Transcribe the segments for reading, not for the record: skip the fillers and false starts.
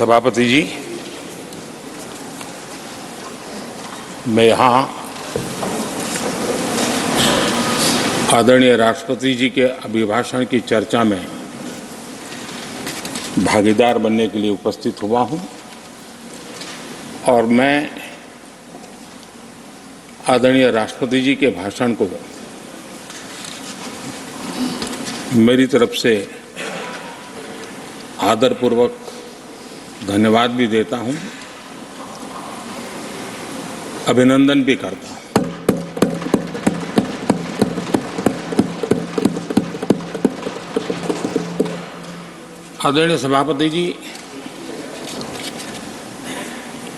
सभापति जी, मैं यहाँ आदरणीय राष्ट्रपति जी के अभिभाषण की चर्चा में भागीदार बनने के लिए उपस्थित हुआ हूँ और मैं आदरणीय राष्ट्रपति जी के भाषण को मेरी तरफ से आदरपूर्वक धन्यवाद भी देता हूँ, अभिनंदन भी करता हूँ। आदरणीय सभापति जी,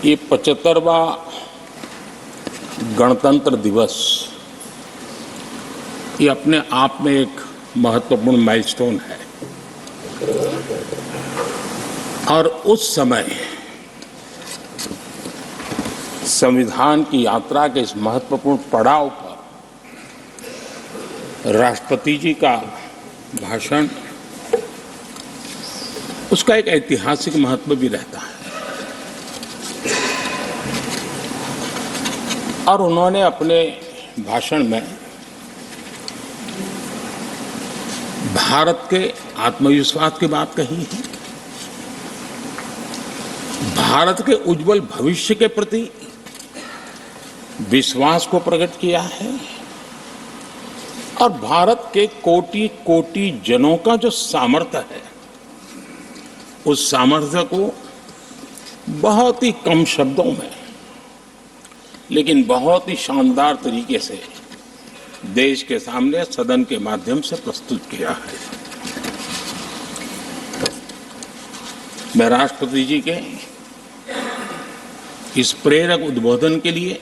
ये 75वां गणतंत्र दिवस ये अपने आप में एक महत्वपूर्ण माइलस्टोन है और उस समय संविधान की यात्रा के इस महत्वपूर्ण पड़ाव पर राष्ट्रपति जी का भाषण, उसका एक ऐतिहासिक महत्व भी रहता है और उन्होंने अपने भाषण में भारत के आत्मविश्वास की बात कही है, भारत के उज्जवल भविष्य के प्रति विश्वास को प्रकट किया है और भारत के कोटि कोटि जनों का जो सामर्थ्य है, उस सामर्थ्य को बहुत ही कम शब्दों में लेकिन बहुत ही शानदार तरीके से देश के सामने सदन के माध्यम से प्रस्तुत किया है। मैं राष्ट्रपति जी के इस प्रेरक उद्बोधन के लिए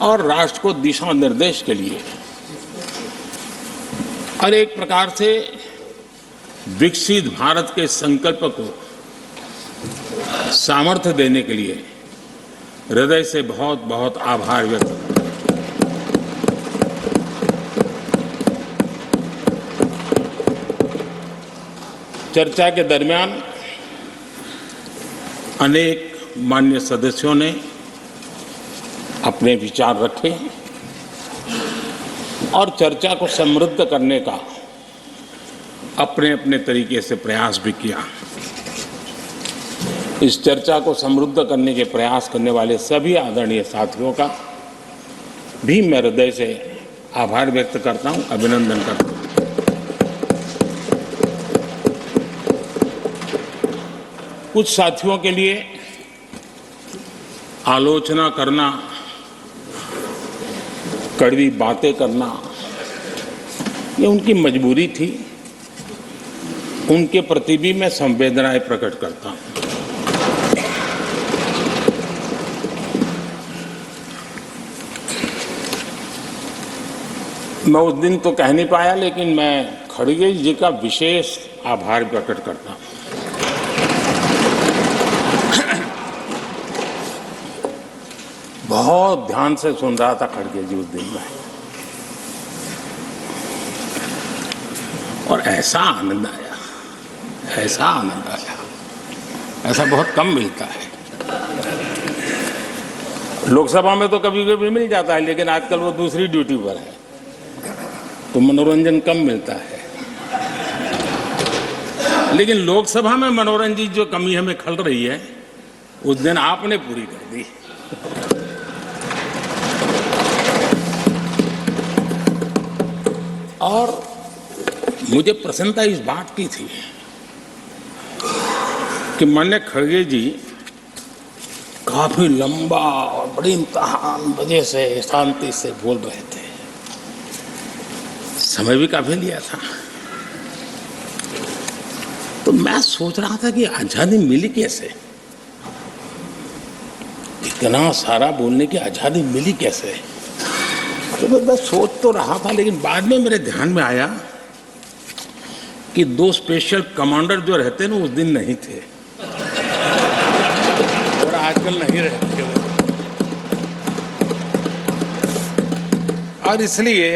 और राष्ट्र को दिशा निर्देश के लिए और एक प्रकार से विकसित भारत के संकल्प को सामर्थ्य देने के लिए हृदय से बहुत बहुत आभार व्यक्त करता हूं। चर्चा के दरमियान अनेक मान्य सदस्यों ने अपने विचार रखे और चर्चा को समृद्ध करने का अपने अपने तरीके से प्रयास भी किया। इस चर्चा को समृद्ध करने के प्रयास करने वाले सभी आदरणीय साथियों का भी मैं हृदय से आभार व्यक्त करता हूं, अभिनंदन करता हूं। कुछ साथियों के लिए आलोचना करना, कड़वी बातें करना, ये उनकी मजबूरी थी, उनके प्रति भी मैं संवेदनाएं प्रकट करता हूं। मैं उस दिन तो कह नहीं पाया, लेकिन मैं खड़गे जी का विशेष आभार प्रकट करता हूं। बहुत ध्यान से सुन रहा था खड़गे जी उस दिन में और ऐसा आनंद आया, ऐसा बहुत कम मिलता है। लोकसभा में तो कभी कभी मिल जाता है, लेकिन आजकल वो दूसरी ड्यूटी पर है तो मनोरंजन कम मिलता है। लेकिन लोकसभा में मनोरंजन की जो कमी हमें खल रही है, उस दिन आपने पूरी कर दी। और मुझे प्रसन्नता इस बात की थी कि माननीय खड़गे जी काफी लंबा और बड़ी इम्तिहान वजह से शांति से बोल रहे थे, समय भी काफी लिया था। तो मैं सोच रहा था कि आजादी मिली कैसे, इतना सारा बोलने की आजादी मिली कैसे। तो मैं सोच तो रहा था, लेकिन बाद में मेरे ध्यान में आया कि दो स्पेशल कमांडर जो रहते हैं ना, उस दिन नहीं थे और आजकल नहीं रहते वो। और इसलिए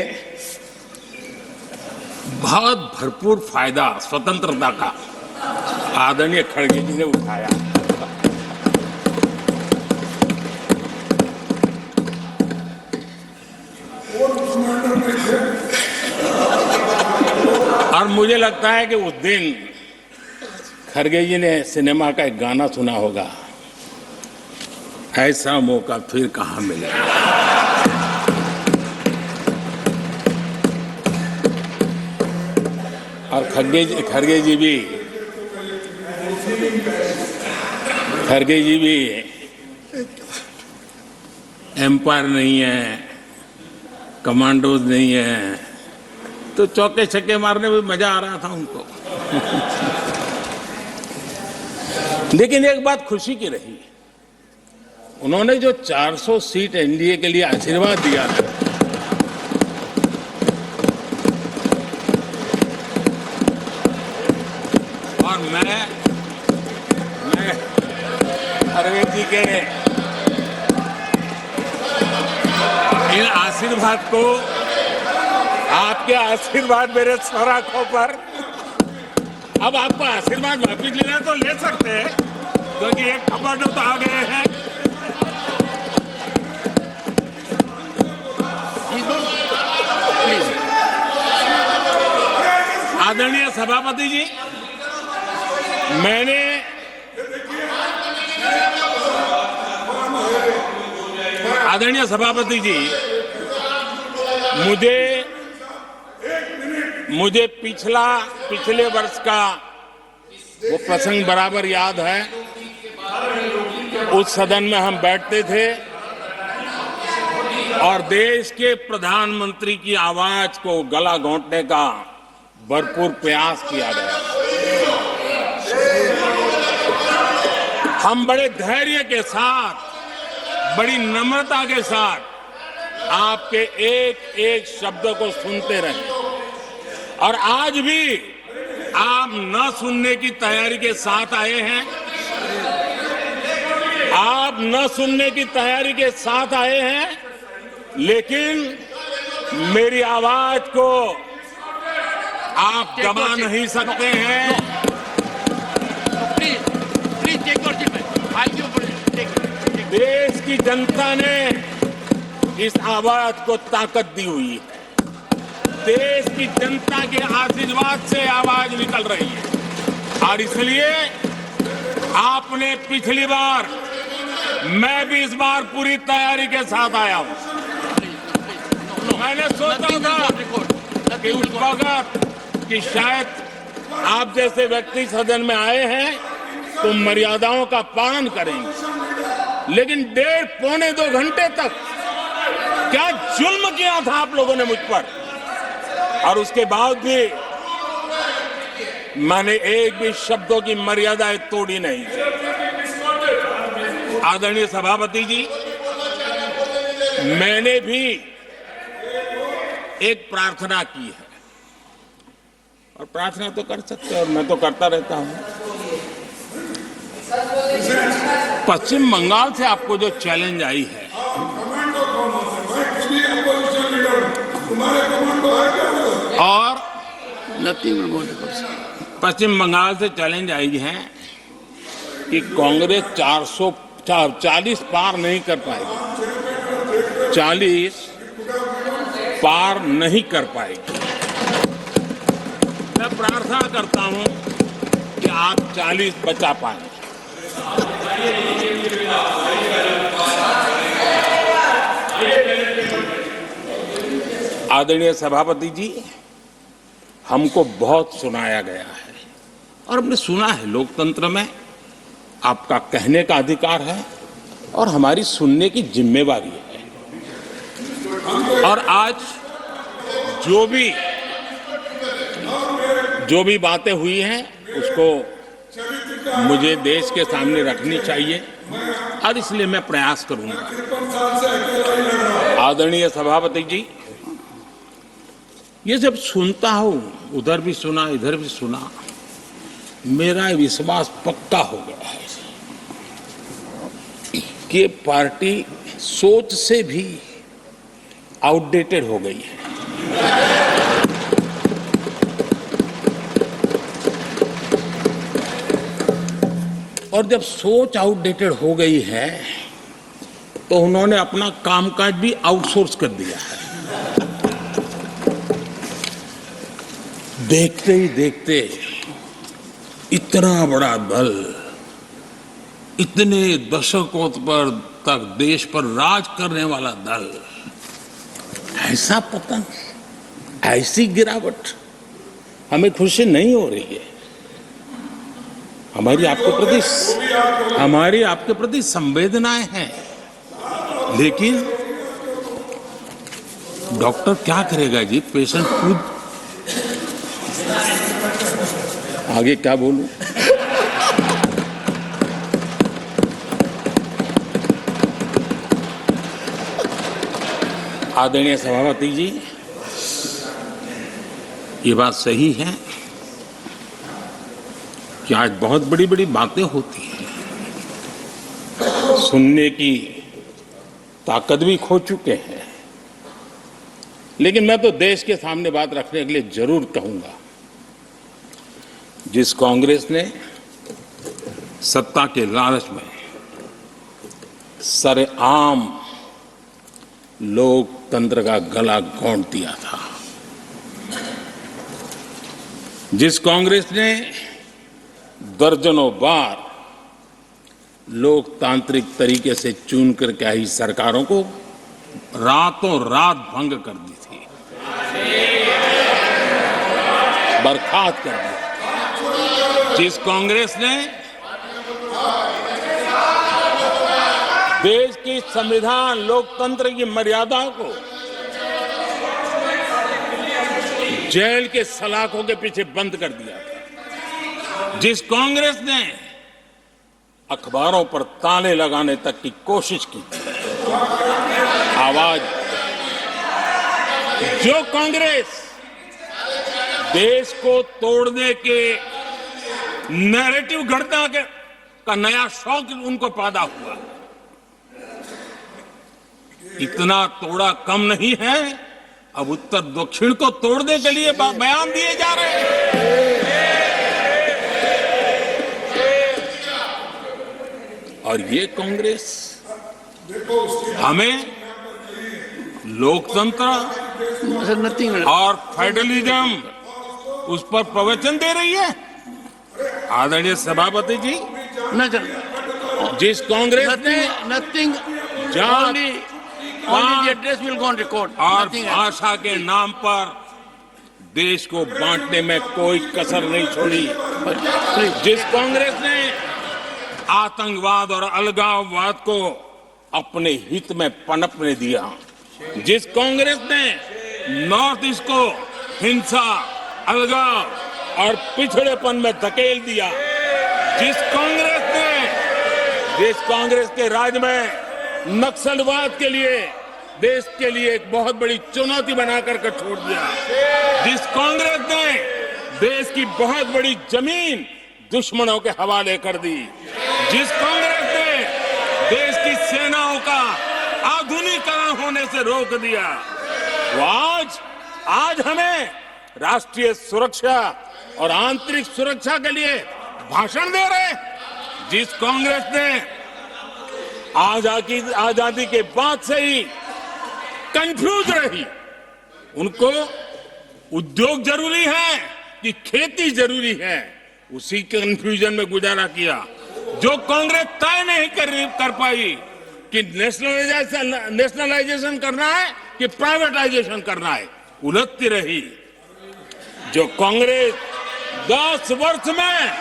बहुत भरपूर फायदा स्वतंत्रता का आदरणीय खड़गे जी ने उठाया। और मुझे लगता है कि उस दिन खड़गे जी ने सिनेमा का एक गाना सुना होगा, ऐसा मौका फिर कहां मिलेगा। और खड़गे जी भी एम्पायर नहीं है, कमांडोज नहीं है, तो चौके छक्के मारने में मजा आ रहा था उनको। लेकिन एक बात खुशी की रही, उन्होंने जो 400 सीट एनडीए के लिए आशीर्वाद दिया था, और मैं खड़गे जी के इन आशीर्वाद को, आपके आशीर्वाद मेरे सर आंखों पर, अब आपको आशीर्वाद वापिस लेना तो ले सकते हैं, क्योंकि एक कमांडो तो आ गए हैं। आदरणीय सभापति जी, आदरणीय सभापति जी, मुझे पिछले वर्ष का वो प्रसंग बराबर याद है। उस सदन में हम बैठते थे और देश के प्रधानमंत्री की आवाज को गला घोंटने का भरपूर प्रयास किया गया। हम बड़े धैर्य के साथ, बड़ी नम्रता के साथ आपके एक एक शब्द को सुनते रहे, और आज भी आप न सुनने की तैयारी के साथ आए हैं। आप न सुनने की तैयारी के साथ आए हैं, लेकिन मेरी आवाज को आप दबा नहीं सकते हैं। देश की जनता ने इस आवाज को ताकत दी हुई है। देश की जनता के आशीर्वाद से आवाज निकल रही है, और इसलिए आपने पिछली बार, मैं भी इस बार पूरी तैयारी के साथ आया हूं। मैंने सोचा था कि उस वक्त कि शायद आप जैसे व्यक्ति सदन में आए हैं तो मर्यादाओं का पालन करेंगे, लेकिन 1.5-2 घंटे तक क्या जुल्म किया था आप लोगों ने मुझ पर, और उसके बाद भी मैंने एक भी शब्दों की मर्यादाएं तोड़ी नहीं। आदरणीय सभापति जी, मैंने भी एक प्रार्थना की है, और प्रार्थना तो कर सकते हैं, और मैं तो करता रहता हूं। पश्चिम बंगाल से आपको जो चैलेंज आई है, और पश्चिम बंगाल से चैलेंज आई है कि कांग्रेस 440 पार नहीं कर पाएगी, 40 पार नहीं कर पाएगी। मैं प्रार्थना करता हूं कि आप 40 बचा पाए। आदरणीय सभापति जी, हमको बहुत सुनाया गया है, और हमने सुना है। लोकतंत्र में आपका कहने का अधिकार है, और हमारी सुनने की जिम्मेवारी है। और आज जो भी बातें हुई हैं, उसको मुझे देश के सामने रखनी चाहिए, और इसलिए मैं प्रयास करूंगा। आदरणीय सभापति जी, ये जब सुनता हूं, उधर भी सुना, इधर भी सुना, मेरा विश्वास पक्का हो गया है कि पार्टी सोच से भी आउटडेटेड हो गई है। और जब सोच आउटडेटेड हो गई है तो उन्होंने अपना कामकाज भी आउटसोर्स कर दिया है। देखते ही देखते इतना बड़ा दल, इतने दशकों पर तक देश पर राज करने वाला दल, ऐसा पतन, ऐसी गिरावट हमें खुशी नहीं हो रही है। हमारी आपके प्रति संवेदनाएं हैं, लेकिन डॉक्टर क्या करेगा जी, पेशेंट खुद। आगे क्या बोलूं? आदरणीय सभापति जी, ये बात सही है कि आज बहुत बड़ी बड़ी बातें होती हैं, सुनने की ताकत भी खो चुके हैं, लेकिन मैं तो देश के सामने बात रखने के लिए जरूर कहूंगा। जिस कांग्रेस ने सत्ता के लालच में सरेआम लोकतंत्र का गला घोंट दिया था, जिस कांग्रेस ने दर्जनों बार लोकतांत्रिक तरीके से चुन करके आई सरकारों को रातों रात भंग कर दी थी, बर्खास्त कर दी, जिस कांग्रेस ने देश की संविधान लोकतंत्र की मर्यादाओं को जेल के सलाखों के पीछे बंद कर दिया था, जिस कांग्रेस ने अखबारों पर ताले लगाने तक की कोशिश की, आवाज, जो कांग्रेस देश को तोड़ने के नैरेटिव घटना का नया शौक उनको पैदा हुआ, इतना तोड़ा कम नहीं है, अब उत्तर दक्षिण को तोड़ने के लिए बयान दिए जा रहे हैं। और ये कांग्रेस हमें लोकतंत्र और फेडरलिज्म उस पर प्रवचन दे रही है। आदरणीय सभापति जी, जिस कांग्रेस ने नथिंग और भाषा के नाम पर देश को बांटने में कोई कसर नहीं छोड़ी, जिस कांग्रेस ने आतंकवाद और अलगाववाद को अपने हित में पनपने दिया, जिस कांग्रेस ने नॉर्थ ईस्ट को हिंसा, अलगाव और पिछड़ेपन में धकेल दिया, जिस कांग्रेस के राज में नक्सलवाद के लिए देश के लिए एक बहुत बड़ी चुनौती बनाकर के छोड़ दिया, जिस कांग्रेस ने देश की बहुत बड़ी जमीन दुश्मनों के हवाले कर दी, जिस कांग्रेस ने देश की सेनाओं का आधुनिकीकरण होने से रोक दिया, वो आज हमें राष्ट्रीय सुरक्षा और आंतरिक सुरक्षा के लिए भाषण दे रहे। जिस कांग्रेस ने आजादी के बाद से ही कंफ्यूज रही, उनको उद्योग जरूरी है कि खेती जरूरी है, उसी कंफ्यूजन में गुजारा किया। जो कांग्रेस तय नहीं कर पाई कि नेशनलाइजेशन करना है कि प्राइवेटाइजेशन करना है, उलझती रही। जो कांग्रेस 10 वर्ष में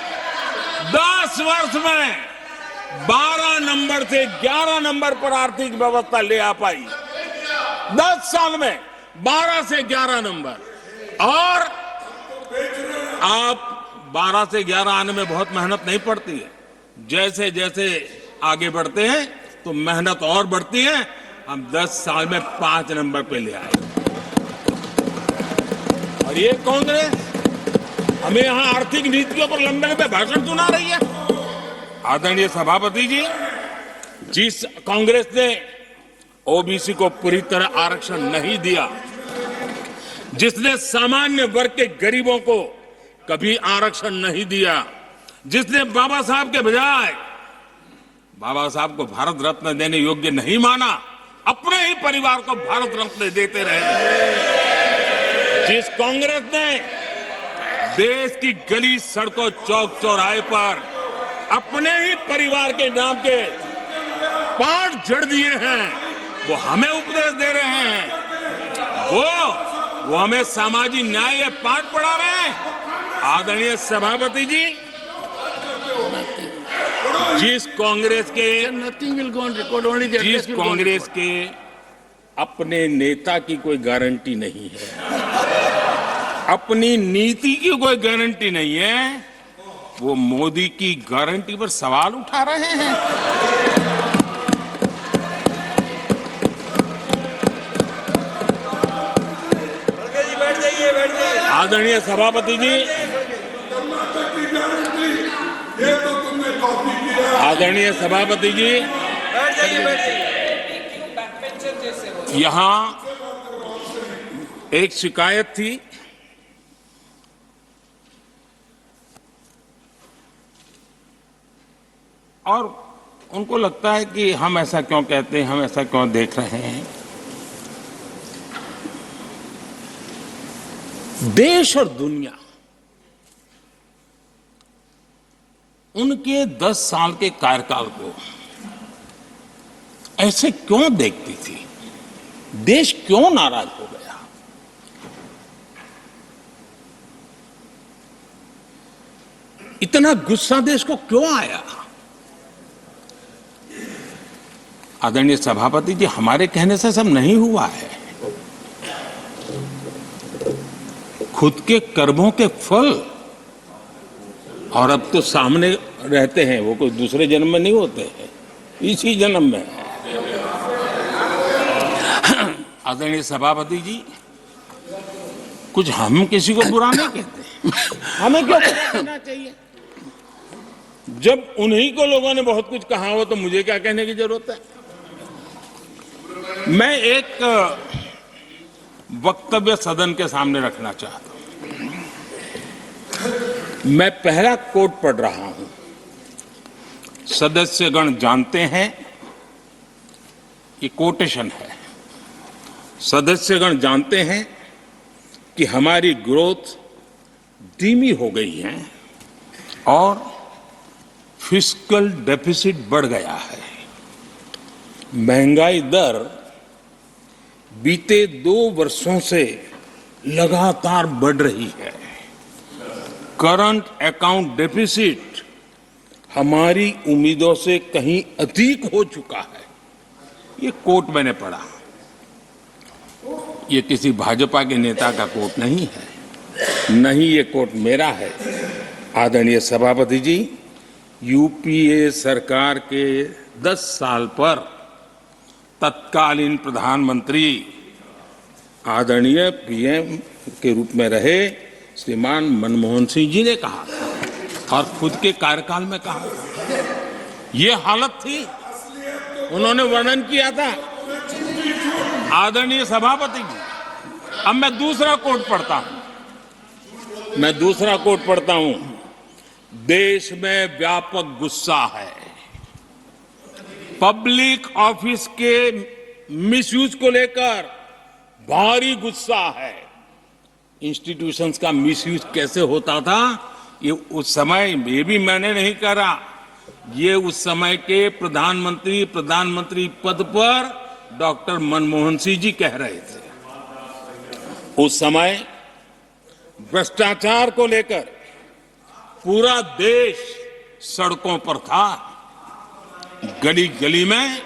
12 नंबर से 11 नंबर पर आर्थिक व्यवस्था ले आ पाई, 10 साल में 12 से 11 नंबर, और आप 12 से 11 आने में बहुत मेहनत नहीं पड़ती है, जैसे जैसे आगे बढ़ते हैं तो मेहनत और बढ़ती है। हम 10 साल में 5 नंबर पे ले आए, और ये कांग्रेस हमें यहां आर्थिक नीतियों पर लंबे लंबे भाषण सुना रही है। आदरणीय सभापति जी, जिस कांग्रेस ने ओबीसी को पूरी तरह आरक्षण नहीं दिया, जिसने सामान्य वर्ग के गरीबों को कभी आरक्षण नहीं दिया, जिसने बाबा साहब के बजाय बाबा साहब को भारत रत्न देने योग्य नहीं माना, अपने ही परिवार को भारत रत्न देते रहे। जिस कांग्रेस ने देश की गली सड़कों चौक चौराहे पर अपने ही परिवार के नाम के पाठ जड़ दिए हैं, वो हमें उपदेश दे रहे हैं। वो हमें सामाजिक न्याय पाठ पढ़ा रहे हैं। आदरणीय सभापति जी, जिस कांग्रेस के Nothing will go on record, only the जिस address will go on Congress record. के अपने नेता की कोई गारंटी नहीं है, अपनी नीति की कोई गारंटी नहीं है, वो मोदी की गारंटी पर सवाल उठा रहे हैं। आदरणीय सभापति जी, आदरणीय सभापति जी, यहां एक शिकायत थी। और उनको लगता है कि हम ऐसा क्यों कहते हैं, हम ऐसा क्यों देख रहे हैं। देश और दुनिया उनके 10 साल के कार्यकाल को ऐसे क्यों देखती थी? देश क्यों नाराज हो गया? इतना गुस्सा देश को क्यों आया? आदरणीय सभापति जी, हमारे कहने से सब नहीं हुआ है। खुद के कर्मों के फल और अब तो सामने रहते हैं, वो कोई दूसरे जन्म में नहीं होते हैं, इसी जन्म में है। आदरणीय सभापति जी, कुछ हम किसी को बुरा नहीं कहते, हमें क्यों कहना चाहिए? जब उन्हीं को लोगों ने बहुत कुछ कहा हो तो मुझे क्या कहने की जरूरत है? मैं एक वक्तव्य सदन के सामने रखना चाहता हूं। मैं पहला कोट पढ़ रहा हूं। सदस्यगण जानते हैं, ये कोटेशन है। सदस्यगण जानते हैं कि हमारी ग्रोथ धीमी हो गई है और फिस्कल डेफिसिट बढ़ गया है। महंगाई दर बीते 2 वर्षों से लगातार बढ़ रही है। करंट अकाउंट डेफिसिट हमारी उम्मीदों से कहीं अधिक हो चुका है। ये कोट मैंने पढ़ा। ये किसी भाजपा के नेता का कोट नहीं है, नहीं ये कोट मेरा है। आदरणीय सभापति जी, यूपीए सरकार के 10 साल पर तत्कालीन प्रधानमंत्री आदरणीय पीएम के रूप में रहे श्रीमान मनमोहन सिंह जी ने कहा था और खुद के कार्यकाल में कहा था। ये हालत थी, उन्होंने वर्णन किया था। आदरणीय सभापति जी, अब मैं दूसरा कोट पढ़ता हूं। मैं दूसरा कोट पढ़ता हूं। देश में व्यापक गुस्सा है। पब्लिक ऑफिस के मिसयूज को लेकर भारी गुस्सा है। इंस्टीट्यूशंस का मिसयूज कैसे होता था, ये उस समय ये भी मैंने नहीं करा, ये उस समय के प्रधानमंत्री पद पर डॉक्टर मनमोहन सिंह जी कह रहे थे। उस समय भ्रष्टाचार को लेकर पूरा देश सड़कों पर था, गली गली में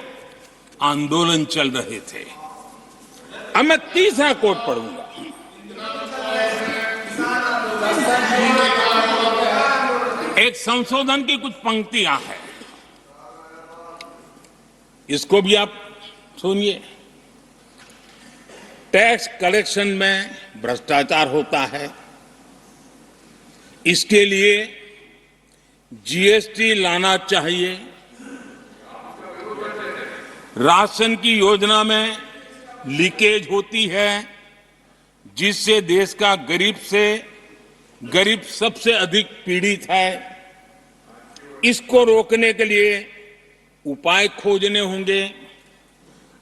आंदोलन चल रहे थे। अब मैं तीसरा कोट पढ़ूंगा। एक संशोधन की कुछ पंक्तियां हैं, इसको भी आप सुनिए। टैक्स कलेक्शन में भ्रष्टाचार होता है, इसके लिए जीएसटी लाना चाहिए। राशन की योजना में लीकेज होती है, जिससे देश का गरीब सबसे अधिक पीड़ित है। इसको रोकने के लिए उपाय खोजने होंगे।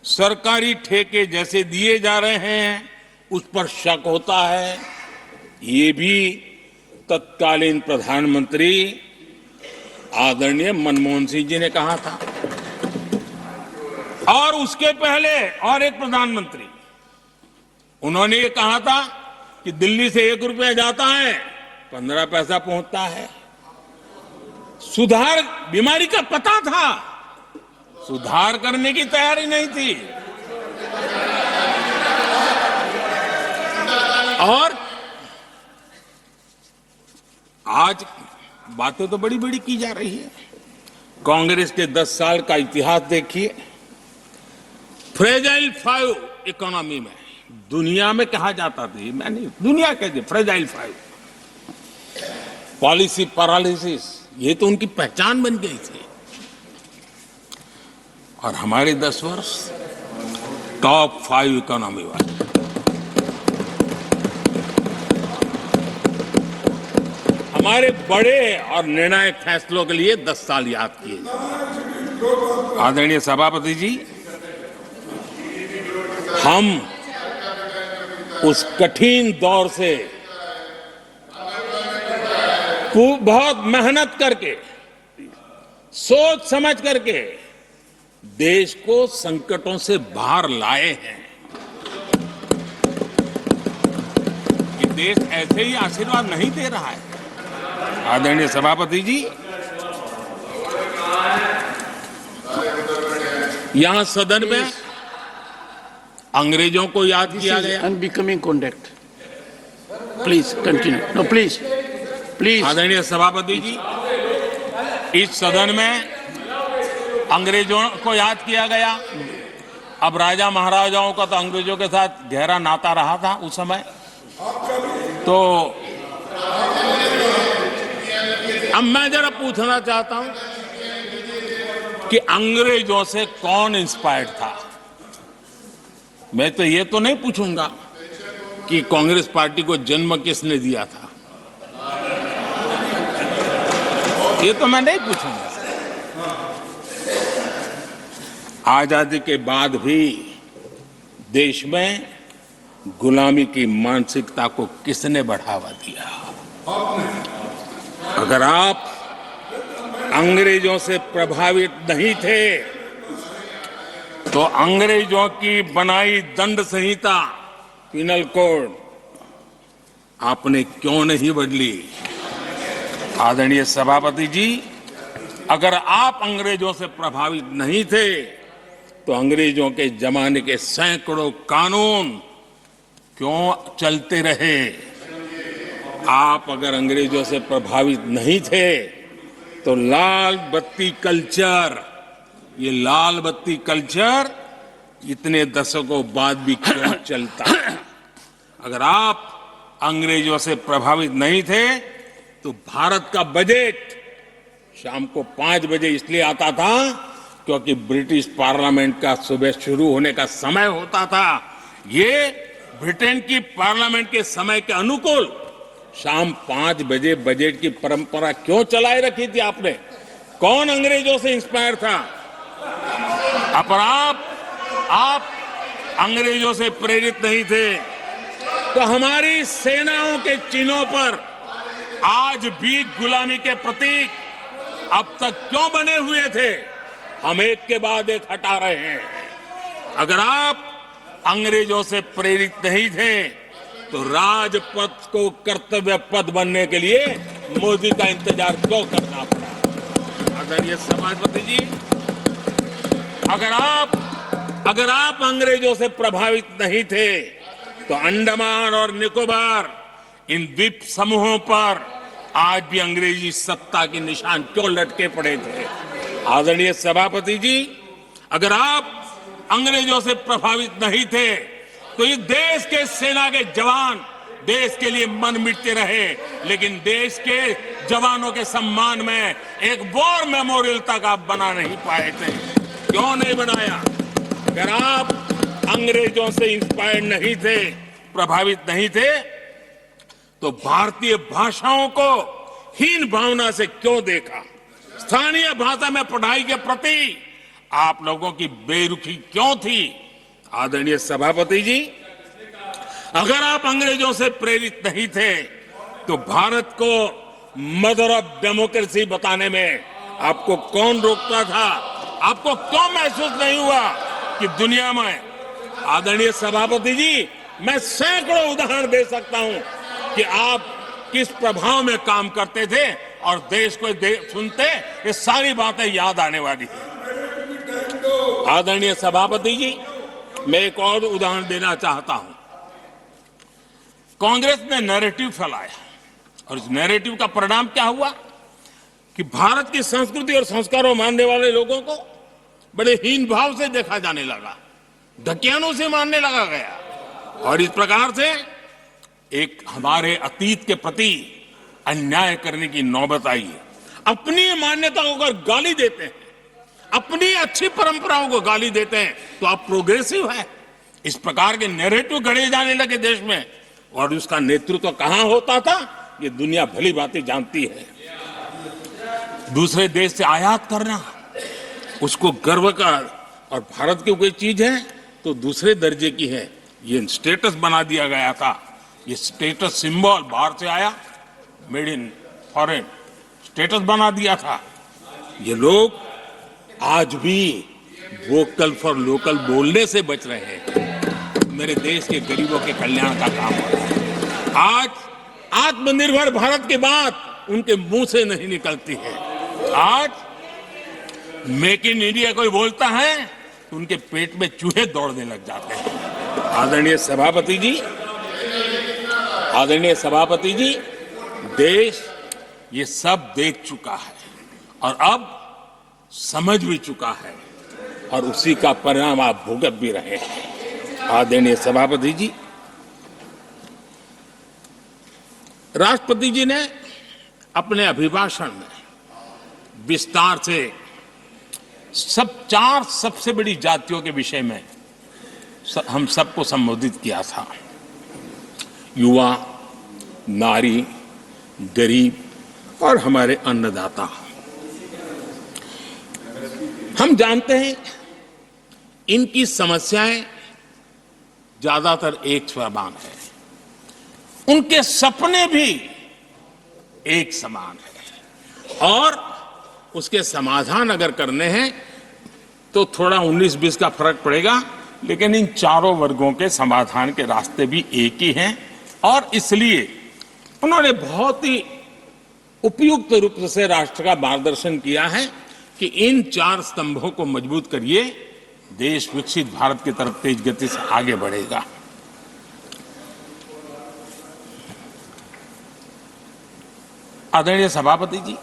सरकारी ठेके जैसे दिए जा रहे हैं उस पर शक होता है। ये भी तत्कालीन प्रधानमंत्री आदरणीय मनमोहन सिंह जी ने कहा था, और उसके पहले और एक प्रधानमंत्री, उन्होंने ये कहा था कि दिल्ली से 1 रुपया जाता है 15 पैसा पहुंचता है। सुधार, बीमारी का पता था, सुधार करने की तैयारी नहीं थी। और आज बातें तो बड़ी बड़ी की जा रही है। कांग्रेस के 10 साल का इतिहास देखिए। फ्रेजाइल 5 इकोनॉमी में दुनिया में कहा जाता था, मैं नहीं, दुनिया कहती फ्रेजाइल 5, पॉलिसी पैरालिसिस, ये तो उनकी पहचान बन गई थी। और हमारे 10 वर्ष टॉप 5 इकोनॉमी वाले। हमारे बड़े और निर्णायक फैसलों के लिए 10 साल याद किए जाए। आदरणीय सभापति जी, हम उस कठिन दौर से बहुत मेहनत करके, सोच समझ करके देश को संकटों से बाहर लाए हैं। ये देश ऐसे ही आशीर्वाद नहीं दे रहा है। आदरणीय सभापति जी, यहां सदन में अंग्रेजों को याद किया गया। Unbecoming conduct. Please continue. No please please. आदरणीय सभापति जी, इस सदन में अंग्रेजों को याद किया गया। अब राजा महाराजाओं का तो अंग्रेजों के साथ गहरा नाता रहा था उस समय, तो अब मैं जरा पूछना चाहता हूं कि अंग्रेजों से कौन इंस्पायर्ड था। मैं तो ये तो नहीं पूछूंगा कि कांग्रेस पार्टी को जन्म किसने दिया था, ये तो मैं नहीं पूछूंगा। आजादी के बाद भी देश में गुलामी की मानसिकता को किसने बढ़ावा दिया। अगर आप अंग्रेजों से प्रभावित नहीं थे तो अंग्रेजों की बनाई दंड संहिता, पिनल कोड, आपने क्यों नहीं बदली। आदरणीय सभापति जी, अगर आप अंग्रेजों से प्रभावित नहीं थे तो अंग्रेजों के जमाने के सैकड़ों कानून क्यों चलते रहे। आप अगर अंग्रेजों से प्रभावित नहीं थे तो लाल बत्ती कल्चर, ये लाल बत्ती कल्चर इतने दशकों बाद भी क्यों चलता। अगर आप अंग्रेजों से प्रभावित नहीं थे तो भारत का बजट शाम को 5 बजे इसलिए आता था क्योंकि ब्रिटिश पार्लियामेंट का सुबह शुरू होने का समय होता था। ये ब्रिटेन की पार्लियामेंट के समय के अनुकूल शाम 5 बजे बजट की परंपरा क्यों चलाए रखी थी आपने। कौन अंग्रेजों से इंस्पायर था। अब आप अंग्रेजों से प्रेरित नहीं थे तो हमारी सेनाओं के चिन्हों पर आज भी गुलामी के प्रतीक अब तक क्यों बने हुए थे। हम एक के बाद एक हटा रहे हैं। अगर आप अंग्रेजों से प्रेरित नहीं थे तो राजपथ को कर्तव्य पथ बनने के लिए मोदी का इंतजार क्यों करना पड़ा। आदरणीय सभापति जी, अगर आप अंग्रेजों से प्रभावित नहीं थे तो अंडमान और निकोबार, इन द्वीप समूहों पर आज भी अंग्रेजी सत्ता के निशान क्यों लटके पड़े थे। आदरणीय सभापति जी, अगर आप अंग्रेजों से प्रभावित नहीं थे तो इस देश के सेना के जवान देश के लिए मन मिटते रहे, लेकिन देश के जवानों के सम्मान में एक वॉर मेमोरियल तक आप बना नहीं पाए थे। क्यों नहीं बनाया। अगर आप अंग्रेजों से इंस्पायर्ड नहीं थे, प्रभावित नहीं थे, तो भारतीय भाषाओं को हीन भावना से क्यों देखा। स्थानीय भाषा में पढ़ाई के प्रति आप लोगों की बेरुखी क्यों थी? आदरणीय सभापति जी, अगर आप अंग्रेजों से प्रेरित नहीं थे तो भारत को मदर ऑफ डेमोक्रेसी बताने में आपको कौन रोकता था? आपको क्यों महसूस नहीं हुआ कि दुनिया में? आदरणीय सभापति जी, मैं सैकड़ों उदाहरण दे सकता हूं कि आप किस प्रभाव में काम करते थे और देश को सुनते ये सारी बातें याद आने वाली है। आदरणीय सभापति जी, मैं एक और उदाहरण देना चाहता हूं। कांग्रेस ने नैरेटिव फैलाया और इस नैरेटिव का परिणाम क्या हुआ कि भारत की संस्कृति और संस्कारों मानने वाले लोगों को बड़े हीन भाव से देखा जाने लगा, ढकियानों से मानने लगा गया और इस प्रकार से एक हमारे अतीत के प्रति अन्याय करने की नौबत आई है। अपनी मान्यताओं को गाली देते हैं, अपनी अच्छी परंपराओं को गाली देते हैं तो आप प्रोग्रेसिव है। इस प्रकार के नैरेटिव गढ़े जाने लगे देश में और उसका नेतृत्व कहां होता था ये दुनिया भली भांति जानती है। दूसरे देश से आयात करना, उसको गर्व का और भारत की कोई चीज है तो दूसरे दर्जे की है, ये स्टेटस बना दिया गया था। ये स्टेटस सिंबल बाहर से आया, मेड इन फॉरेन स्टेटस बना दिया था। ये लोग आज भी वोकल फॉर लोकल बोलने से बच रहे हैं। मेरे देश के गरीबों के कल्याण का काम हो रहा है। आज आत्मनिर्भर भारत की बात उनके मुंह से नहीं निकलती है। आज मेक इन इंडिया कोई बोलता है तो उनके पेट में चूहे दौड़ने लग जाते हैं। आदरणीय सभापति जी, देश ये सब देख चुका है और अब समझ भी चुका है और उसी का परिणाम आप भुगत भी रहे हैं। आदरणीय सभापति जी, राष्ट्रपति जी ने अपने अभिभाषण में विस्तार से चार सबसे बड़ी जातियों के विषय में हम सबको संबोधित किया था। युवा, नारी, गरीब और हमारे अन्नदाता। हम जानते हैं इनकी समस्याएं ज्यादातर एक समान है, उनके सपने भी एक समान है और उसके समाधान अगर करने हैं तो थोड़ा 19-20 का फर्क पड़ेगा, लेकिन इन चारों वर्गों के समाधान के रास्ते भी एक ही हैं और इसलिए उन्होंने बहुत ही उपयुक्त रूप से राष्ट्र का मार्गदर्शन किया है कि इन चार स्तंभों को मजबूत करिए, देश विकसित भारत की तरफ तेज गति से आगे बढ़ेगा। आदरणीय सभापति जी,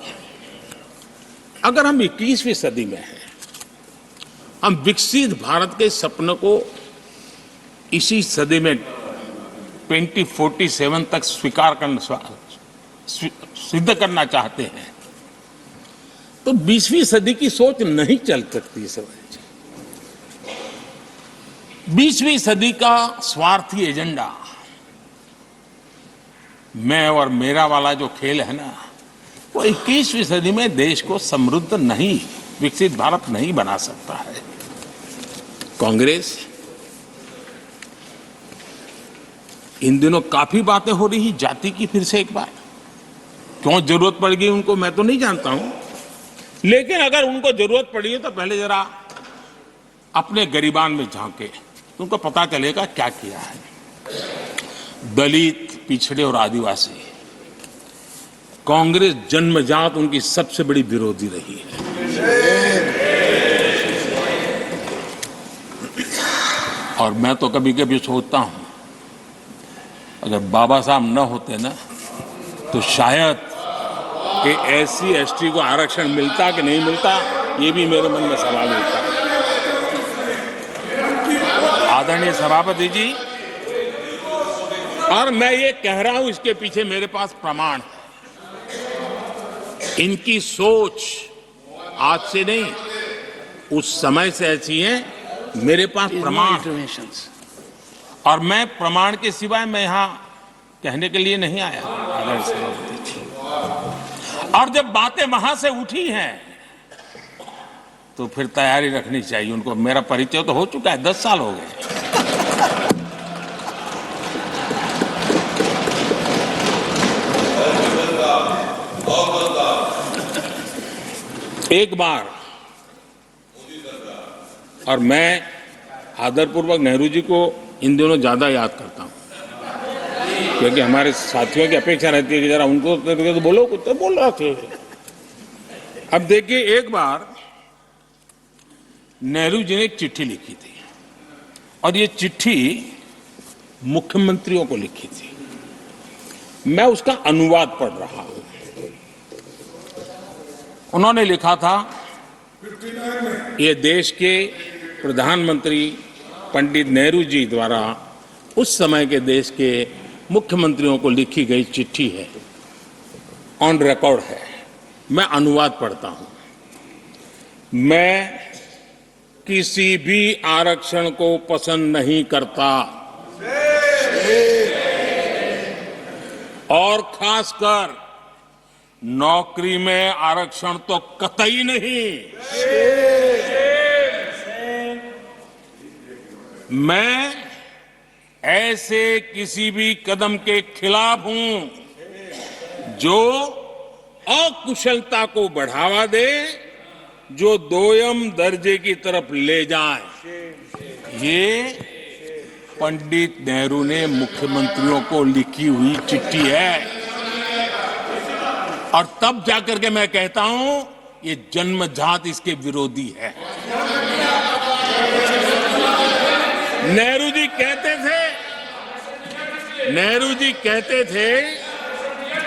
अगर हम 21वीं सदी में हैं, हम विकसित भारत के सपने को इसी सदी में 2047 तक सिद्ध करना चाहते हैं तो 20वीं सदी की सोच नहीं चल सकती। 20वीं सदी का स्वार्थी एजेंडा, मैं और मेरा वाला जो खेल है ना, वो 21वीं सदी में देश को समृद्ध नहीं, विकसित भारत नहीं बना सकता है। कांग्रेस इन दिनों काफी बातें हो रही जाति की, फिर से एक बार क्यों जरूरत पड़ गई उनको मैं तो नहीं जानता हूं, लेकिन अगर उनको जरूरत पड़ी है तो पहले जरा अपने गरिबान में झांके तो उनको पता चलेगा क्या किया है। दलित, पिछड़े और आदिवासी, कांग्रेस जन्मजात उनकी सबसे बड़ी विरोधी रही है। और मैं तो कभी कभी सोचता हूं अगर बाबा साहब न होते ना तो शायद कि एससी एसटी को आरक्षण मिलता कि नहीं मिलता, ये भी मेरे मन में सवाल उठता है। आदरणीय सभापति जी, और मैं ये कह रहा हूं, इसके पीछे मेरे पास प्रमाण है। इनकी सोच आज से नहीं, उस समय से ऐसी है, मेरे पास प्रमाण। और मैं प्रमाण के सिवाय मैं यहां कहने के लिए नहीं आया। और जब बातें वहां से उठी हैं तो फिर तैयारी रखनी चाहिए उनको। मेरा परिचय तो हो चुका है, 10 साल हो गए। एक बार, और मैं आदरपूर्वक नेहरू जी को इन दिनों ज्यादा याद करता हूं, क्योंकि हमारे साथियों की अपेक्षा रहती है कि जरा उनको तो बोलो, कुछ तो बोल रहे थे। अब देखिए, एक बार नेहरू जी ने एक चिट्ठी लिखी थी, और ये चिट्ठी मुख्यमंत्रियों को लिखी थी। मैं उसका अनुवाद पढ़ रहा हूं। उन्होंने लिखा था, ये देश के प्रधानमंत्री पंडित नेहरू जी द्वारा उस समय के देश के मुख्यमंत्रियों को लिखी गई चिट्ठी है, ऑन रिकॉर्ड है। मैं अनुवाद पढ़ता हूं। मैं किसी भी आरक्षण को पसंद नहीं करता, और खासकर नौकरी में आरक्षण तो कतई नहीं। मैं ऐसे किसी भी कदम के खिलाफ हूं जो अकुशलता को बढ़ावा दे, जो दोयम दर्जे की तरफ ले जाए। ये पंडित नेहरू ने मुख्यमंत्रियों को लिखी हुई चिट्ठी है। और तब जाकर के मैं कहता हूं, ये जन्मजात इसके विरोधी है। नेहरू जी कहते थे,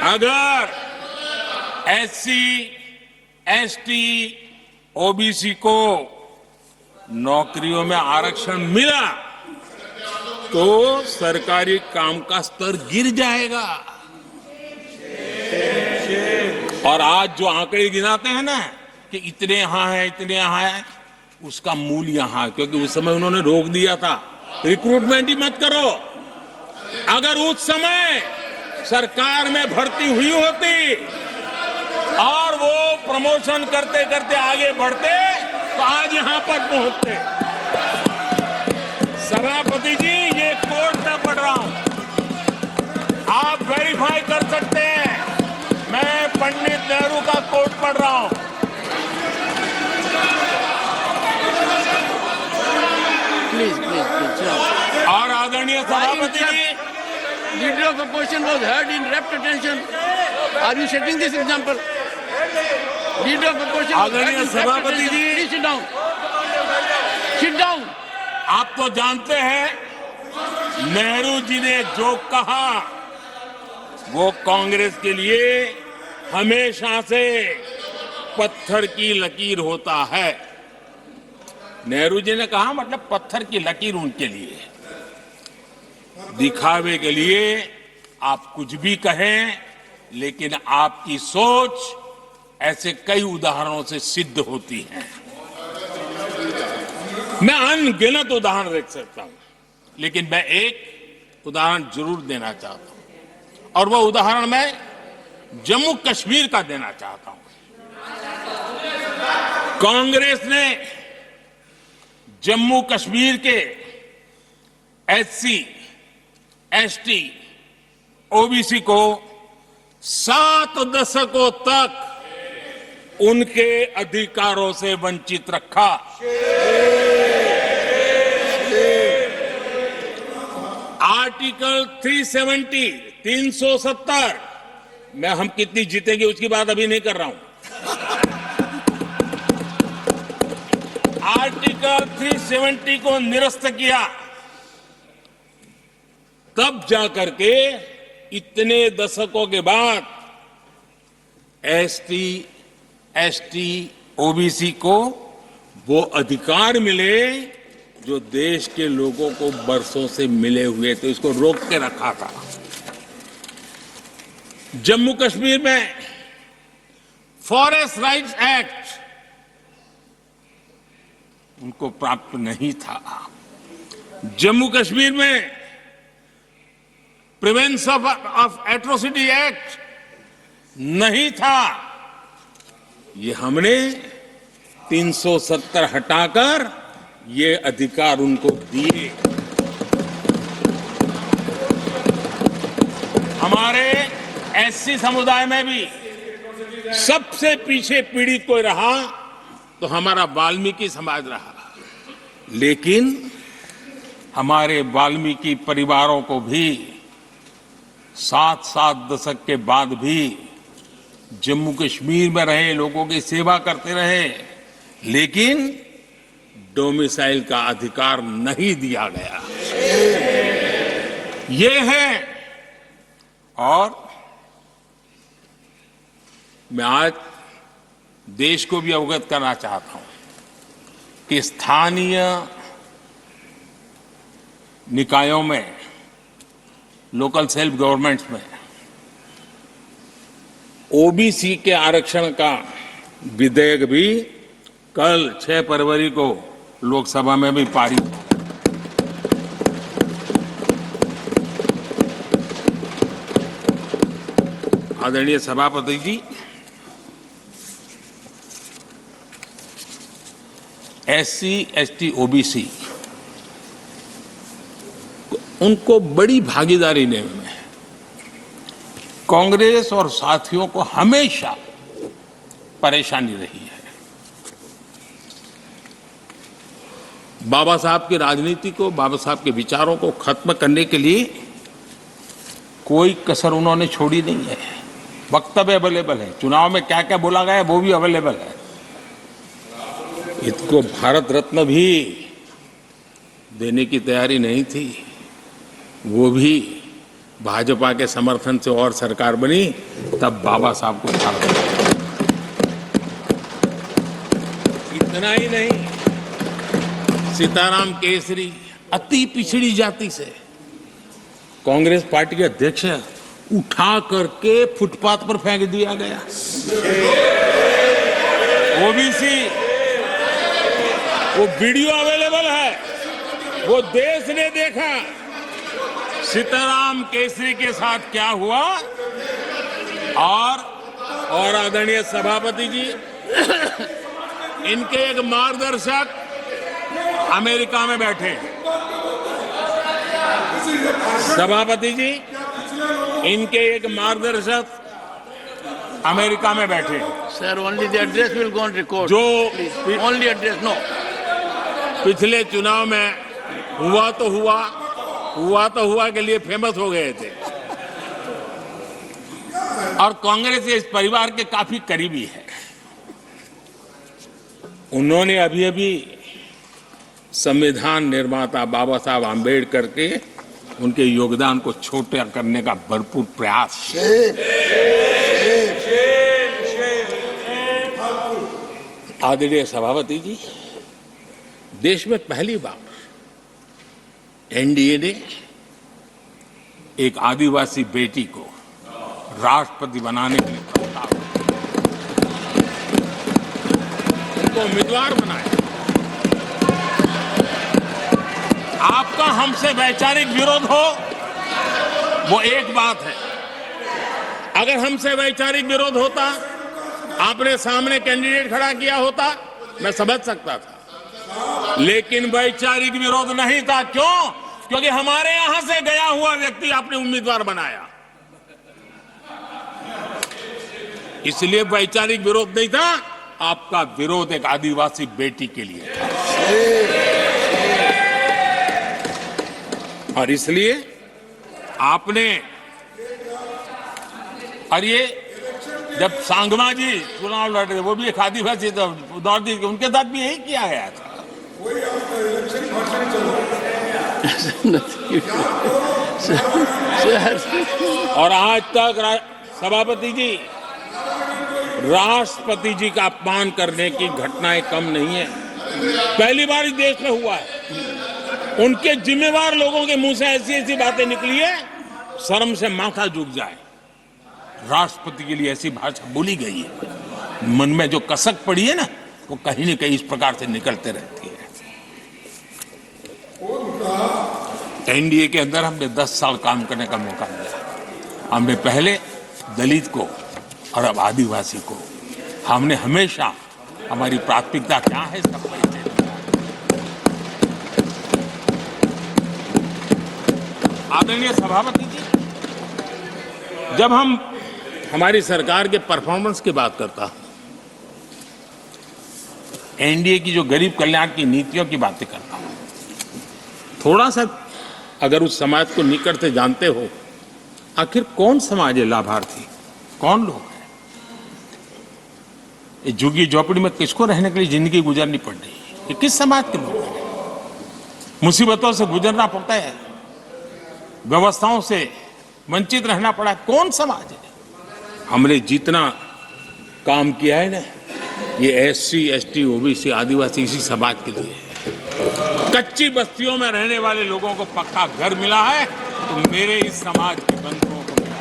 अगर एससी, एसटी, ओबीसी को नौकरियों में आरक्षण मिला तो सरकारी काम का स्तर गिर जाएगा। और आज जो आंकड़े गिनाते हैं ना कि इतने यहां है, इतने यहां है, उसका मूल यहां है, क्योंकि उस समय उन्होंने रोक दिया था, रिक्रूटमेंट ही मत करो। अगर उस समय सरकार में भर्ती हुई होती और वो प्रमोशन करते करते आगे बढ़ते तो आज यहां पर पहुंचते। सभापति जी, ये कोर्ट में पढ़ रहा हूं, आप वेरीफाई कर सकते हैं। मैं पंडित नेहरू का कोट पढ़ रहा हूं। Please, please, please. और आदरणीय सभापति जी, Leader of opposition was heard in rapt attention. Are you setting this example? Leader of opposition was heard in rapt सभापति attention. Ji. Please sit down. Sit down. आप तो जानते हैं, नेहरू जी ने जो कहा वो कांग्रेस के लिए हमेशा से पत्थर की लकीर होता है। नेहरू जी ने कहा, मतलब पत्थर की लकीर उनके लिए। दिखावे के लिए आप कुछ भी कहें, लेकिन आपकी सोच ऐसे कई उदाहरणों से सिद्ध होती है। मैं अनगिनत उदाहरण देख सकता हूं, लेकिन मैं एक उदाहरण जरूर देना चाहता हूं, और वह उदाहरण मैं जम्मू कश्मीर का देना चाहता हूं। कांग्रेस ने जम्मू कश्मीर के एससी, एसटी, ओबीसी को 7 दशकों तक उनके अधिकारों से वंचित रखा। आर्टिकल 370 में हम कितनी जीतेंगे उसकी बात अभी नहीं कर रहा हूं। आर्टिकल 370 को निरस्त किया, तब जाकर के इतने दशकों के बाद एसटी, एसटी, ओबीसी को वो अधिकार मिले जो देश के लोगों को बरसों से मिले हुए थे। इसको रोक के रखा था। जम्मू कश्मीर में फॉरेस्ट राइट्स एक्ट उनको प्राप्त नहीं था। जम्मू कश्मीर में प्रिवेंशन ऑफ एट्रोसिटी एक्ट नहीं था। ये हमने 370 हटाकर ये अधिकार उनको दिए। हमारे एससी समुदाय में भी सबसे पीछे पीड़ित कोई रहा तो हमारा वाल्मीकि समाज रहा, लेकिन हमारे वाल्मीकि परिवारों को भी 7 दशक के बाद भी जम्मू कश्मीर में रहे, लोगों की सेवा करते रहे, लेकिन डोमिसाइल का अधिकार नहीं दिया गया। ये है। और मैं आज देश को भी अवगत करना चाहता हूं कि स्थानीय निकायों में, लोकल सेल्फ गवर्नमेंट्स में ओबीसी के आरक्षण का विधेयक भी कल 6 फरवरी को लोकसभा में भी पारित। आदरणीय सभापति जी, एससी, एसटी, ओबीसी उनको बड़ी भागीदारी लेने में कांग्रेस और साथियों को हमेशा परेशानी रही है। बाबा साहब की राजनीति को, बाबा साहब के विचारों को खत्म करने के लिए कोई कसर उन्होंने छोड़ी नहीं है। वक्तव्य अवेलेबल है, चुनाव में क्या क्या बोला गया वो भी अवेलेबल है। इनको भारत रत्न भी देने की तैयारी नहीं थी, वो भी भाजपा के समर्थन से और सरकार बनी, तब बाबा साहब को भारत रत्न। इतना ही नहीं, सीताराम केसरी अति पिछड़ी जाति से कांग्रेस पार्टी के अध्यक्ष उठा करके फुटपाथ पर फेंक दिया गया। ओबीसी, वो वीडियो अवेलेबल है, वो देश ने देखा सीताराम केसरी के साथ क्या हुआ। और आदरणीय सभापति जी, इनके एक मार्गदर्शक अमेरिका में बैठे। सभापति जी, इनके एक मार्गदर्शक अमेरिका में बैठे। Sir, only the address will go on record. जो Only address, no. पिछले चुनाव में हुआ तो हुआ के लिए फेमस हो गए थे, और कांग्रेस इस परिवार के काफी करीबी है। उन्होंने अभी अभी संविधान निर्माता बाबा साहब आम्बेडकर के उनके योगदान को छोटा करने का भरपूर प्रयास। आदरणीय सभापति जी, देश में पहली बार एनडीए ने एक आदिवासी बेटी को राष्ट्रपति बनाने के लिए प्रस्ताव, उनको उम्मीदवार बनाया। आपका हमसे वैचारिक विरोध हो वो एक बात है, अगर हमसे वैचारिक विरोध होता, आपने सामने कैंडिडेट खड़ा किया होता, मैं समझ सकता था, लेकिन वैचारिक विरोध नहीं था। क्यों? क्योंकि हमारे यहां से गया हुआ व्यक्ति आपने उम्मीदवार बनाया, इसलिए वैचारिक विरोध नहीं था। आपका विरोध एक आदिवासी बेटी के लिए था, और इसलिए आपने, और ये जब सांगमा जी चुनाव लड़ रहे, वो भी एक आदिवासी दौर दी, उनके साथ भी यही किया गया था। और आज तक सभापति जी, राष्ट्रपति जी का अपमान करने की घटनाएं कम नहीं है, पहली बार इस देश में हुआ है। उनके जिम्मेवार लोगों के मुंह से ऐसी ऐसी बातें निकली है, शर्म से माथा झुक जाए। राष्ट्रपति के लिए ऐसी भाषा बोली गई है, मन में जो कसक पड़ी है ना, वो कहीं न कहीं इस प्रकार से निकलते रहती है। एनडीए के अंदर हमने 10 साल काम करने का मौका मिला। हमने पहले दलित को और अब आदिवासी को, हमने हमेशा हमारी प्राथमिकता क्या है, इसका परिचय दिया। आदरणीय सभापति जी, जब हम हमारी सरकार के परफॉर्मेंस की बात करता हूं, एनडीए की जो गरीब कल्याण की नीतियों की बातें करता हूं, थोड़ा सा अगर उस समाज को निकट से जानते हो, आखिर कौन समाज है लाभार्थी, कौन लोग हैं? ये झुग्गी झोपड़ी में किसको रहने के लिए जिंदगी गुजरनी पड़ रही है? ये किस समाज के लोग हैं? मुसीबतों से गुजरना पड़ता है, व्यवस्थाओं से वंचित रहना पड़ा है, कौन समाज है? हमने जितना काम किया है ना, ये एससी, एसटी, ओबीसी, आदिवासी इसी समाज के लिए है। कच्ची बस्तियों में रहने वाले लोगों को पक्का घर मिला है, तो मेरे इस समाज के बंधुओं को मिला।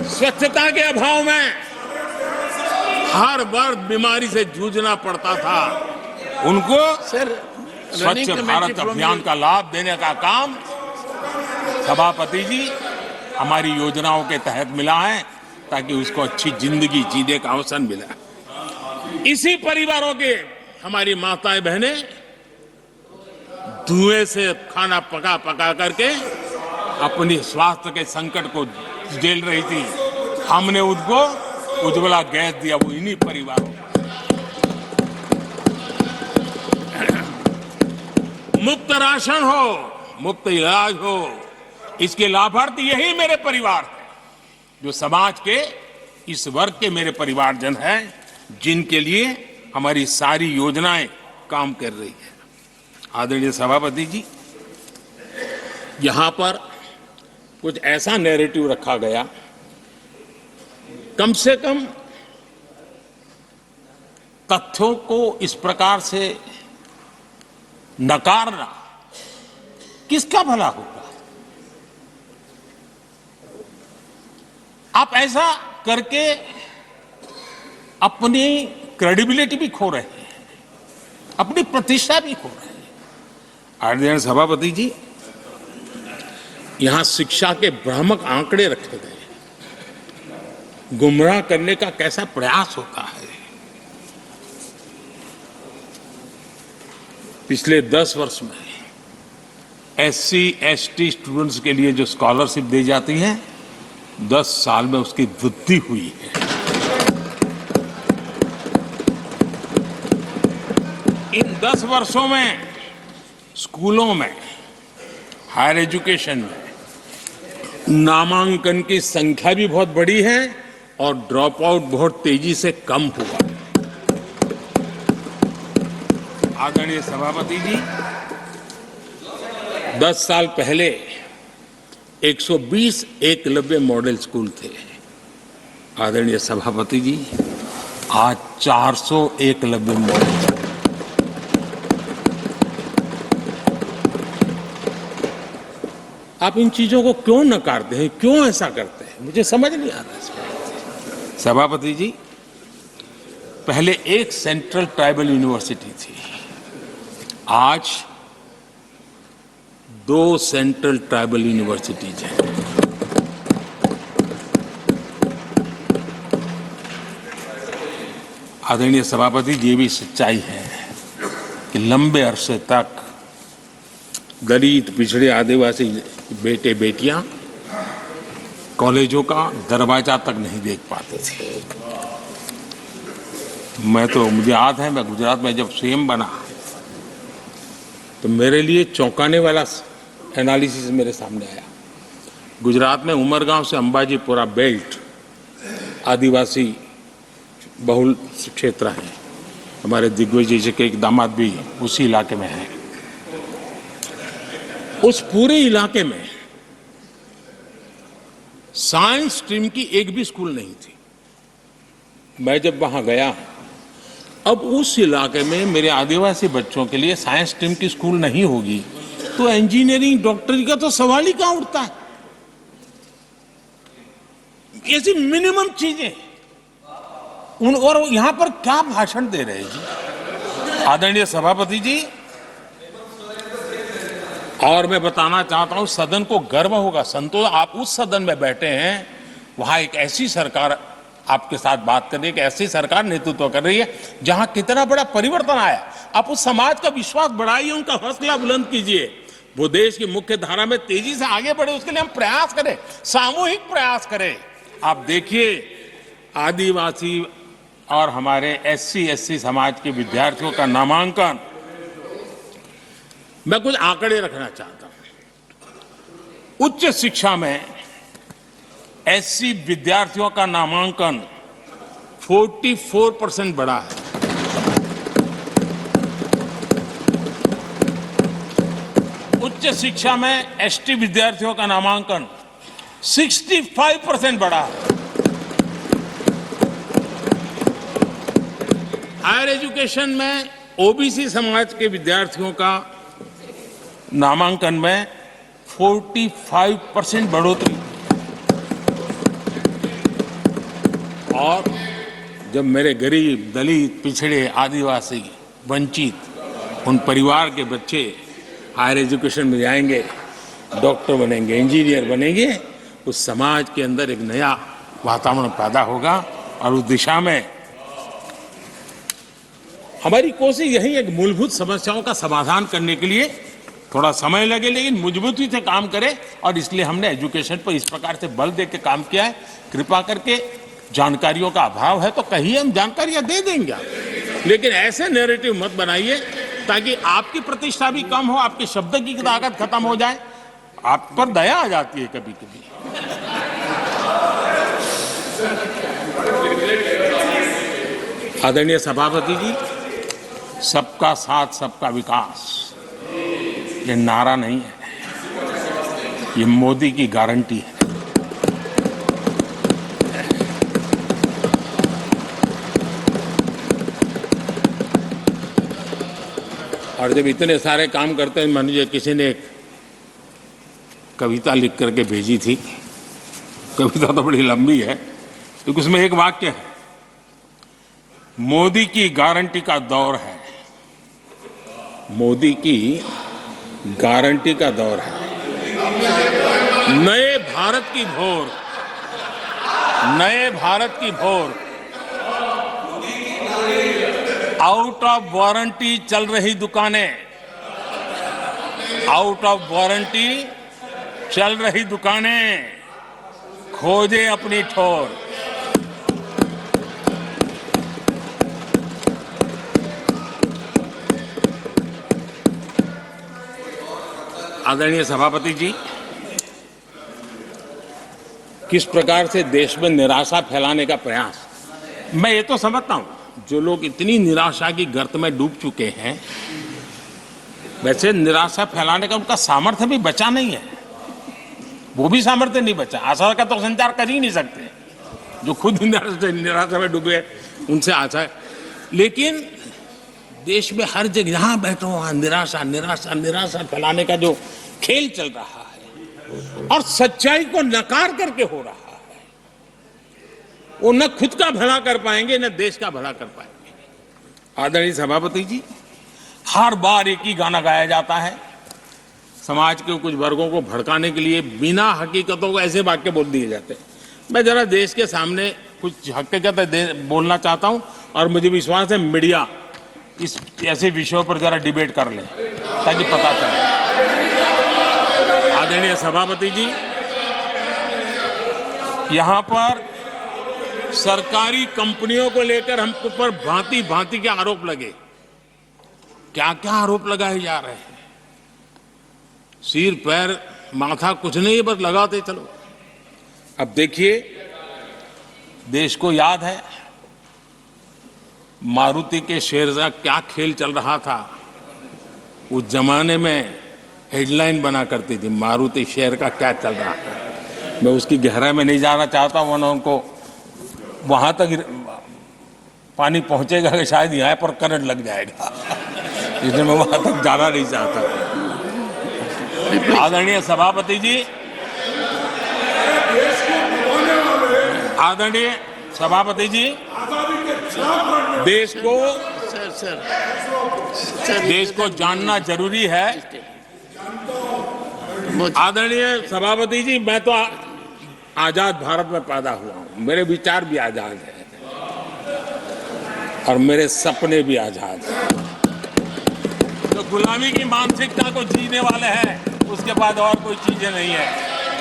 स्वच्छता के अभाव में हर वर्ग बीमारी से जूझना पड़ता था, उनको Sir, running स्वच्छ committee भारत from अभियान the- का लाभ देने का काम सभापति जी हमारी योजनाओं के तहत मिला है, ताकि उसको अच्छी जिंदगी जीने का अवसर मिला। इसी परिवारों के हमारी माताएं बहनें धुएं से खाना पका पका करके अपनी स्वास्थ्य के संकट को झेल रही थी, हमने उनको उज्ज्वला गैस दिया, वो इन्हीं परिवारों को। मुफ्त राशन हो, मुफ्त इलाज हो, इसके लाभार्थी यही मेरे परिवार हैं, जो समाज के इस वर्ग के मेरे परिवारजन हैं, जिनके लिए हमारी सारी योजनाएं काम कर रही है। आदरणीय सभापति जी, यहां पर कुछ ऐसा नैरेटिव रखा गया, कम से कम तथ्यों को इस प्रकार से नकारना किसका भला होगा? आप ऐसा करके अपनी क्रेडिबिलिटी भी खो रहे हैं, अपनी प्रतिष्ठा भी खो रहे हैं। आदरणीय सभापति जी, यहां शिक्षा के भ्रामक आंकड़े रखे गए, गुमराह करने का कैसा प्रयास होता है। पिछले 10 वर्ष में एससी, एसटी स्टूडेंट्स के लिए जो स्कॉलरशिप दी जाती है, 10 साल में उसकी वृद्धि हुई है। इन 10 वर्षों में स्कूलों में, हायर एजुकेशन में नामांकन की संख्या भी बहुत बढ़ी है और ड्रॉप आउट बहुत तेजी से कम हुआ। आदरणीय सभापति जी, 10 साल पहले 120 एकलव्य मॉडल स्कूल थे। आदरणीय सभापति जी, आज 400 एकलव्य मॉडल। आप इन चीजों को क्यों नकारते हैं, क्यों ऐसा करते हैं, मुझे समझ नहीं आ रहा। सभापति जी, पहले एक सेंट्रल ट्राइबल यूनिवर्सिटी थी, आज 2 सेंट्रल ट्राइबल यूनिवर्सिटीज हैं। आदरणीय सभापति जी, ये भी सच्चाई है कि लंबे अरसे तक दलित, पिछड़े, आदिवासी बेटे बेटियां कॉलेजों का दरवाजा तक नहीं देख पाते थे। मुझे याद है, मैं गुजरात में जब सीएम बना तो मेरे लिए चौंकाने वाला एनालिसिस मेरे सामने आया। गुजरात में उमरगांव से अंबाजीपुरा बेल्ट आदिवासी बहुल क्षेत्र है। हमारे दिग्विजय जी के एक दामाद भी उसी इलाके में है। उस पूरे इलाके में साइंस स्ट्रीम की एक भी स्कूल नहीं थी। मैं जब वहां गया, अब उस इलाके में मेरे आदिवासी बच्चों के लिए साइंस स्ट्रीम की स्कूल नहीं होगी तो इंजीनियरिंग, डॉक्टरी का तो सवाल ही कहां उठता है। ऐसी मिनिमम चीजें और यहां पर क्या भाषण दे रहे हैं जी। आदरणीय सभापति जी, और मैं बताना चाहता हूं, सदन को गर्व होगा, संतोष, आप उस सदन में बैठे हैं, वहां एक ऐसी सरकार आपके साथ बात करने की ऐसी सरकार नेतृत्व कर रही है जहां कितना बड़ा परिवर्तन आया। आप उस समाज का विश्वास बढ़ाइए, उनका हौसला बुलंद कीजिए, वो देश की मुख्य धारा में तेजी से आगे बढ़े, उसके लिए हम प्रयास करें, सामूहिक प्रयास करें। आप देखिए आदिवासी और हमारे एससी एसटी समाज के विद्यार्थियों का नामांकन, मैं कुछ आंकड़े रखना चाहता हूं। उच्च शिक्षा में एससी विद्यार्थियों का नामांकन 44% बढ़ा है। उच्च शिक्षा में एसटी विद्यार्थियों का नामांकन 65% बढ़ा है। हायर एजुकेशन में ओबीसी समाज के विद्यार्थियों का नामांकन में 45% बढ़ोतरी। और जब मेरे गरीब, दलित, पिछड़े, आदिवासी, वंचित उन परिवार के बच्चे हायर एजुकेशन में जाएंगे, डॉक्टर बनेंगे, इंजीनियर बनेंगे, उस समाज के अंदर एक नया वातावरण पैदा होगा। और उस दिशा में हमारी कोशिश यही है कि मूलभूत समस्याओं का समाधान करने के लिए थोड़ा समय लगे लेकिन मजबूती से काम करें। और इसलिए हमने एजुकेशन पर इस प्रकार से बल दे के काम किया है। कृपा करके जानकारियों का अभाव है तो कहीं हम जानकारियां दे देंगे, लेकिन ऐसे नैरेटिव मत बनाइए ताकि आपकी प्रतिष्ठा भी कम हो, आपके शब्द की ताकत खत्म हो जाए। आप पर दया आ जाती है कभी कभी। आदरणीय सभापति जी, सबका साथ सबका विकास ये नारा नहीं है, ये मोदी की गारंटी है। और जब इतने सारे काम करते हैं, मान लीजिए किसी ने एक कविता लिख करके भेजी थी, कविता तो बड़ी लंबी है, तो उसमें एक वाक्य है, मोदी की गारंटी का दौर है, मोदी की गारंटी का दौर है, नए भारत की भोर, नए भारत की भोर, आउट ऑफ वारंटी चल रही दुकानें, आउट ऑफ वारंटी चल रही दुकानें, खोजे अपनी ठोर। आदरणीय सभापति जी, किस प्रकार से देश में निराशा फैलाने का प्रयास, मैं ये तो समझता हूं जो लोग इतनी निराशा की गर्त में डूब चुके हैं, वैसे निराशा फैलाने का उनका सामर्थ्य भी बचा नहीं है, वो भी सामर्थ्य नहीं बचा। आशा का तो संचार कर ही नहीं सकते, जो खुद निराशा में डूबे उनसे आशा है। लेकिन देश में हर जगह जहां बैठो वहां निराशा निराशा निराशा फैलाने का जो खेल चल रहा है और सच्चाई को नकार करके हो रहा है, वो न खुद का भला कर पाएंगे न देश का भला कर पाएंगे। आदरणीय सभापति जी, हर बार एक ही गाना गाया जाता है, समाज के कुछ वर्गों को भड़काने के लिए बिना हकीकतों को ऐसे वाक्य बोल दिए जाते हैं। मैं जरा देश के सामने कुछ हकीकत बोलना चाहता हूं और मुझे विश्वास है मीडिया इस ऐसे विषयों पर जरा डिबेट कर ले ताकि पता चले। आदरणीय सभापति जी, यहां पर सरकारी कंपनियों को लेकर हम पर भांति भांति के आरोप लगे, क्या क्या आरोप लगाए जा रहे हैं, सिर पैर माथा कुछ नहीं बस लगाते चलो। अब देखिए, देश को याद है मारुति के शेयर का क्या खेल चल रहा था। उस जमाने में हेडलाइन बना करती थी, मारुति शेयर का क्या चल रहा था। मैं उसकी गहराई में नहीं जाना चाहता, वरना उनको वहां तक पानी पहुंचेगा कि शायद यहाँ पर करंट लग जाएगा, इसलिए मैं वहां तक जाना नहीं चाहता। आदरणीय सभापति जी, आदरणीय सभापति जी, देश को जानना जरूरी है। आदरणीय सभापति जी, मैं तो आजाद भारत में पैदा हुआ हूं, मेरे विचार भी आजाद हैं और मेरे सपने भी आजाद हैं। जो गुलामी की मानसिकता को जीने वाले हैं, उसके बाद और कोई चीजें नहीं है,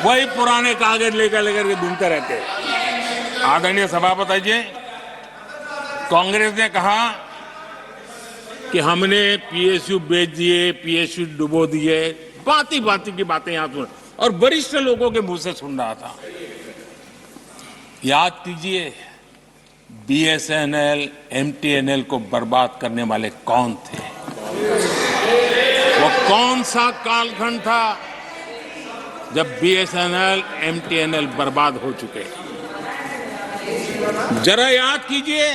वही पुराने कागज लेकर के घूमते रहते हैं। आदरणीय सभापति जी, कांग्रेस ने कहा कि हमने पीएसयू बेच दिए, पीएसयू डुबो दिए, बाती बाती की बातें यहां सुन और वरिष्ठ लोगों के मुंह से सुन रहा था। याद कीजिए, बीएसएनएल, एमटीएनएल को बर्बाद करने वाले कौन थे? वो कौन सा कालखंड था जब बीएसएनएल, एमटीएनएल बर्बाद हो चुके? जरा याद कीजिए,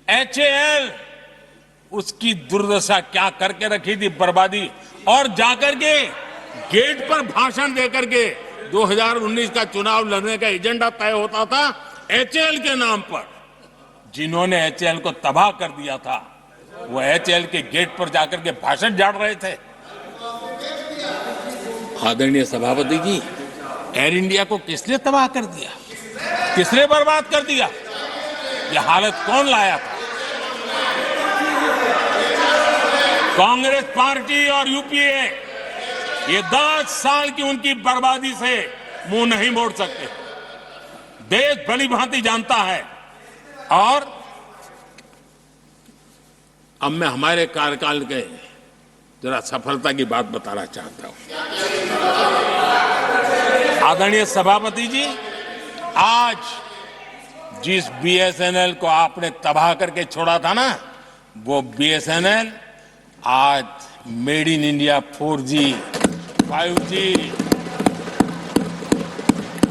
एचएएल उसकी दुर्दशा क्या करके रखी थी, बर्बादी, और जाकर के गेट पर भाषण देकर के 2019 का चुनाव लड़ने का एजेंडा तय होता था एचएएल के नाम पर। जिन्होंने एचएएल को तबाह कर दिया था, वो एचएएल के गेट पर जाकर के भाषण झाड़ रहे थे। आदरणीय सभापति जी, एयर इंडिया को किसने तबाह कर दिया, किसने बर्बाद कर दिया? यह हालत कौन लाया था? कांग्रेस पार्टी और यूपीए ये 10 साल की उनकी बर्बादी से मुंह नहीं मोड़ सकते। देश भली भांति जानता है। और अब मैं हमारे कार्यकाल के जरा सफलता की बात बताना चाहता हूं। आदरणीय सभापति जी, आज जिस बीएसएनएल को आपने तबाह करके छोड़ा था ना, वो बीएसएनएल आज made in India 4G, 5G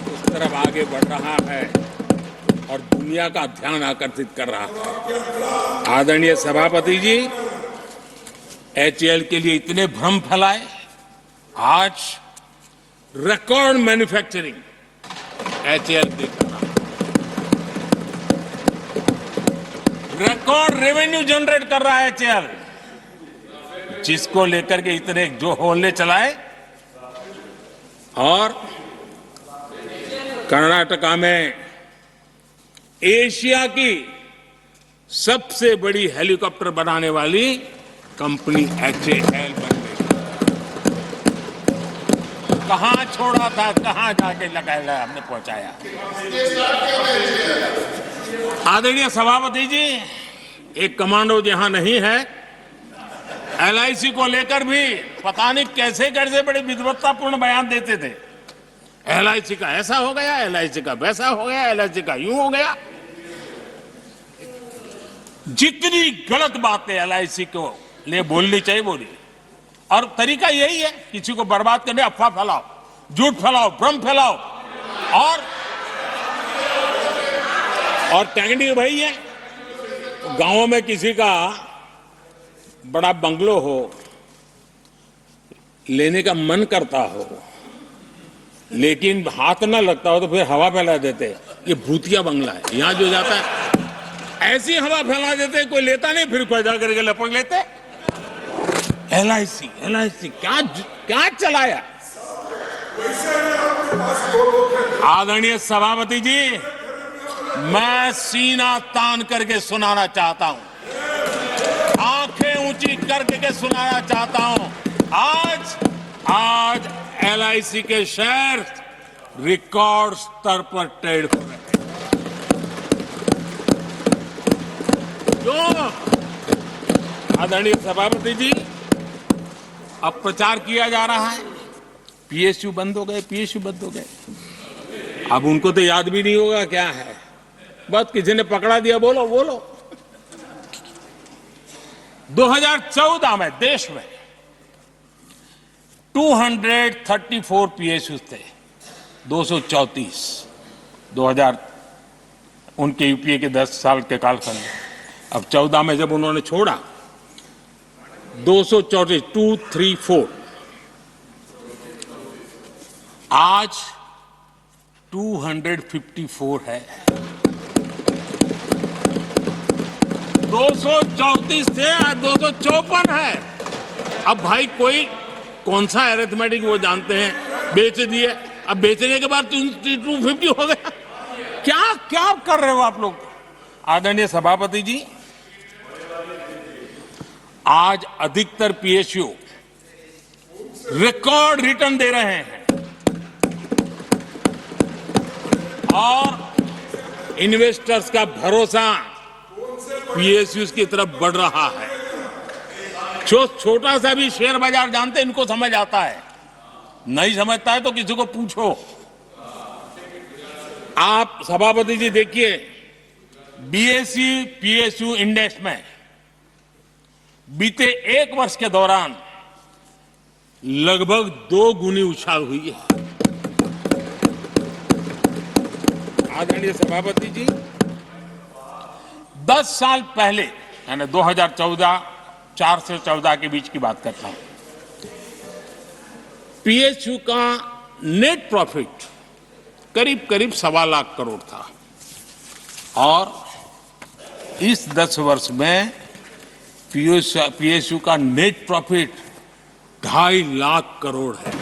उस तरफ आगे बढ़ रहा है और दुनिया का ध्यान आकर्षित कर रहा है। आदरणीय सभापति जी, एचएएल के लिए इतने भ्रम फैलाए, आज रिकॉर्ड मैन्युफैक्चरिंग एचएएल के कर रहा है, रिकॉर्ड रेवेन्यू जनरेट कर रहा है एचएएल, जिसको लेकर के इतने जो होले चलाए। और कर्नाटका में एशिया की सबसे बड़ी हेलीकॉप्टर बनाने वाली कंपनी एचएएल बन गई। कहां छोड़ा था, कहां जाके लगाया, हमने पहुंचाया। आदरणीय सभापति जी, एक कमांडो जहां नहीं है, एलआईसी को लेकर भी पता नहीं कैसे कैसे बड़े विद्वत्तापूर्ण बयान देते थे। एलआईसी का ऐसा हो गया, एलआईसी का वैसा हो गया, एलआईसी का यूं हो गया। जितनी गलत बातें एलआईसी को लिए बोलनी चाहिए बोली, और तरीका यही है, किसी को बर्बाद करने, अफवाह फैलाओ, झूठ फैलाओ, भ्रम फैलाओ। और टेक्निक भाई है, गांवों में किसी का बड़ा बंगलो हो, लेने का मन करता हो, लेकिन हाथ ना लगता हो, तो फिर हवा फैला देते, ये भूतिया बंगला है, यहां जो जाता है ऐसी हवा फैला देते, कोई लेता नहीं, फिर कोई जाकर के लपक लेते। एलआईसी क्या चलाया? आदरणीय सभापति जी, मैं सीना तान करके सुनाना चाहता हूं, आंखें ऊंची करके सुनाना चाहता हूं, आज एलआईसी के शेयर रिकॉर्ड स्तर पर ट्रेड हो रहे हैं। क्यों? आदरणीय सभापति जी, अब प्रचार किया जा रहा है, पीएसयू बंद हो गए, अब उनको तो याद भी नहीं होगा क्या है, बस किसी ने पकड़ा दिया, बोलो। 2014 में देश में 234 पीएसयू थे, 234 2000 उनके यूपीए के 10 साल के कालखंड में। अब 14 में जब उन्होंने छोड़ा, 234 आज 254 है। 234 थे, आज 254 है। अब भाई कोई कौन सा अरिथमेटिक वो जानते हैं, बेच दिए। अब बेचने के बाद 250 हो गया। क्या क्या कर रहे हो आप लोग? आदरणीय सभापति जी, आज अधिकतर पीएसयू रिकॉर्ड रिटर्न दे रहे हैं और इन्वेस्टर्स का भरोसा पीएसयू की तरफ बढ़ रहा है। जो छोटा सा भी शेयर बाजार जानते हैं, इनको समझ आता है। नहीं समझता है तो किसी को पूछो। आप सभापति जी देखिए, बीएसई पीएसयू इंडेक्स में बीते 1 वर्ष के दौरान लगभग 2 गुनी उछाल हुई है। आदरणीय सभापति जी, 10 साल पहले, यानी 2014, 4 से 14 के बीच की बात करता हूं, पीएसयू का नेट प्रॉफिट करीब करीब 1.25 लाख करोड़ था और इस 10 वर्ष में पीएसयू का नेट प्रॉफिट 2.5 लाख करोड़ है।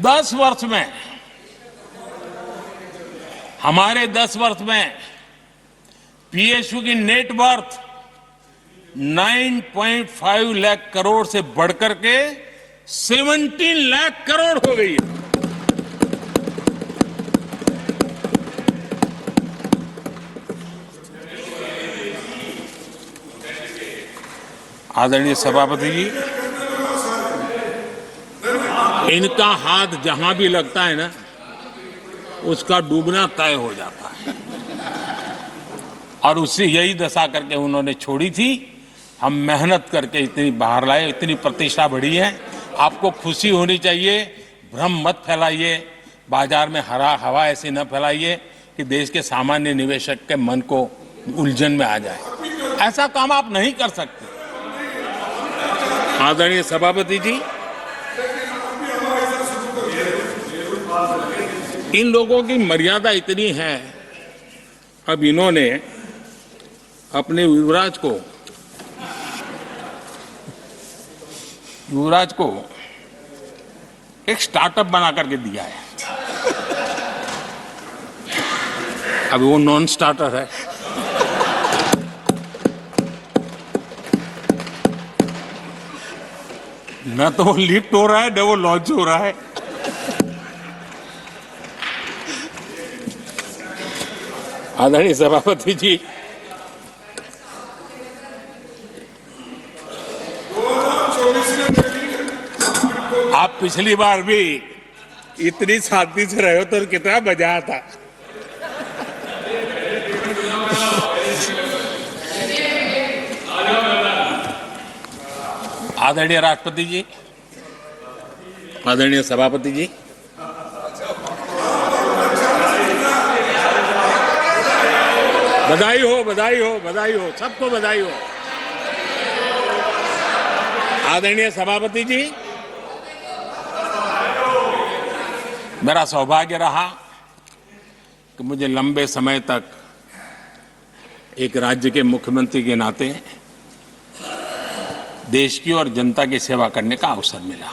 दस वर्ष में, हमारे 10 वर्ष में पीएसयू की नेट वर्थ 9.5 लाख करोड़ से बढ़कर के 17 लाख करोड़ हो गई है। आदरणीय सभापति जी, इनका हाथ जहां भी लगता है ना, उसका डूबना तय हो जाता है और उससे यही दशा करके उन्होंने छोड़ी थी। हम मेहनत करके इतनी बाहर लाए, इतनी प्रतिष्ठा बढ़ी है। आपको खुशी होनी चाहिए। भ्रम मत फैलाइए, बाजार में हवा ऐसी न फैलाइए कि देश के सामान्य निवेशक के मन को उलझन में आ जाए। ऐसा काम आप नहीं कर सकते। आदरणीय सभापति जी, इन लोगों की मर्यादा इतनी है, अब इन्होंने अपने युवराज को एक स्टार्टअप बना करके दिया है। अब वो नॉन स्टार्टर है। न तो वो लिफ्ट हो रहा है, न वो लॉन्च हो रहा है। आदरणीय सभापति जी, आप पिछली बार भी इतनी शांति से रहे हो तो कितना मजा आता। आदरणीय राष्ट्रपति जी, आदरणीय सभापति जी, बधाई हो, बधाई हो, बधाई हो, सबको बधाई हो। आदरणीय सभापति जी, मेरा सौभाग्य रहा कि मुझे लंबे समय तक एक राज्य के मुख्यमंत्री के नाते देश की और जनता की सेवा करने का अवसर मिला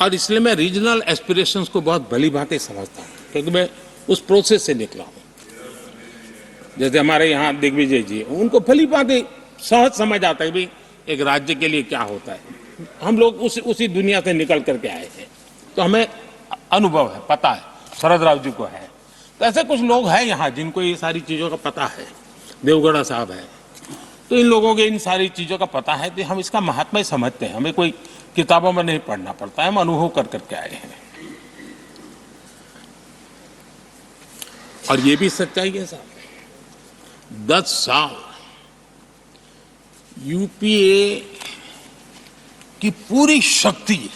और इसलिए मैं रीजनल एस्पिरेशंस को बहुत भली भांति समझता हूं, क्योंकि मैं उस प्रोसेस से निकला हूं। जैसे हमारे यहाँ दिग्विजय जी, उनको भली भांति सहज समझ आता है भी एक राज्य के लिए क्या होता है। हम लोग उसी दुनिया से निकल करके आए हैं, तो हमें अनुभव है, पता है। शरद राव जी को है, तो ऐसे कुछ लोग हैं यहाँ जिनको ये सारी चीजों का पता है। देवगढ़ा साहब है, तो इन लोगों के इन सारी चीजों का पता है, तो हम इसका महात्मा समझते हैं। हमें कोई किताबों में नहीं पढ़ना पड़ता है, हम अनुभव कर करके आए हैं। और ये भी सच्चाई है साहब, 10 साल यूपीए की पूरी शक्ति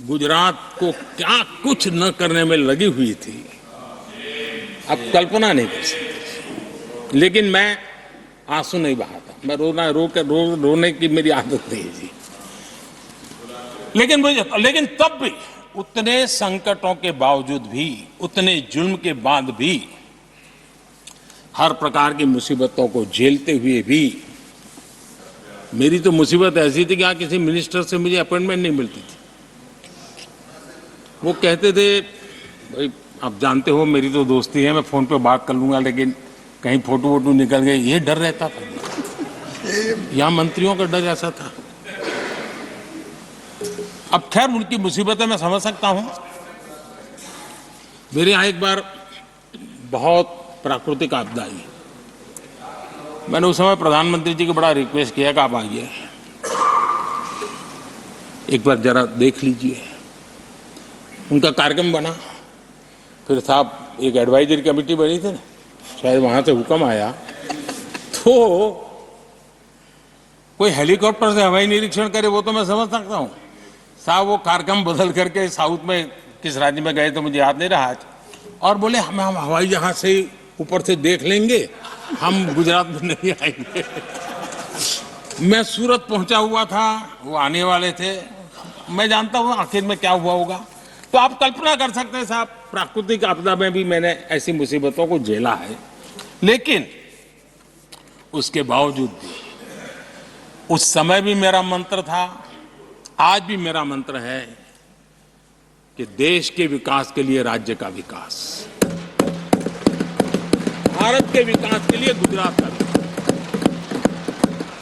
गुजरात को क्या कुछ न करने में लगी हुई थी, आप कल्पना नहीं कर सकते। लेकिन मैं आंसू नहीं बहाता, मैं रोने की मेरी आदत नहीं है जी। लेकिन तब भी उतने संकटों के बावजूद भी, उतने जुल्म के बाद भी हर प्रकार की मुसीबतों को झेलते हुए भी, मेरी तो मुसीबत ऐसी थी कि यहाँ किसी मिनिस्टर से मुझे अपॉइंटमेंट नहीं मिलती थी। वो कहते थे, भाई आप जानते हो मेरी तो दोस्ती है, मैं फोन पे बात कर लूंगा, लेकिन कहीं फोटो वोटो निकल गए, ये डर रहता था। यहाँ मंत्रियों का डर ऐसा था। अब खैर उनकी मुसीबतें मैं समझ सकता हूं। मेरे यहाँ एक बार बहुत प्राकृतिक आपदा आई। मैंने उस समय प्रधानमंत्री जी को बड़ा रिक्वेस्ट किया कि आप आइए, एक बार जरा देख लीजिए। उनका कार्यक्रम बना, फिर साहब एक एडवाइजरी कमेटी बनी थी ना, शायद वहां से हुक्म आया, तो कोई हेलीकॉप्टर से हवाई निरीक्षण करे वो तो मैं समझ सकता हूं। साहब वो कार्यक्रम बदल करके साउथ में किस राज्य में गए तो मुझे याद नहीं रहा आज, और बोले हम हवाई जहाज से ऊपर से देख लेंगे, हम गुजरात में नहीं आएंगे। मैं सूरत पहुंचा हुआ था, वो आने वाले थे, मैं जानता हूं आखिर में क्या हुआ होगा। तो आप कल्पना कर सकते हैं साहब, प्राकृतिक आपदा में भी मैंने ऐसी मुसीबतों को झेला है, लेकिन उसके बावजूद भी उस समय भी मेरा मंत्र था, आज भी मेरा मंत्र है कि देश के विकास के लिए राज्य का विकास, भारत के विकास के लिए गुजरात का विकास,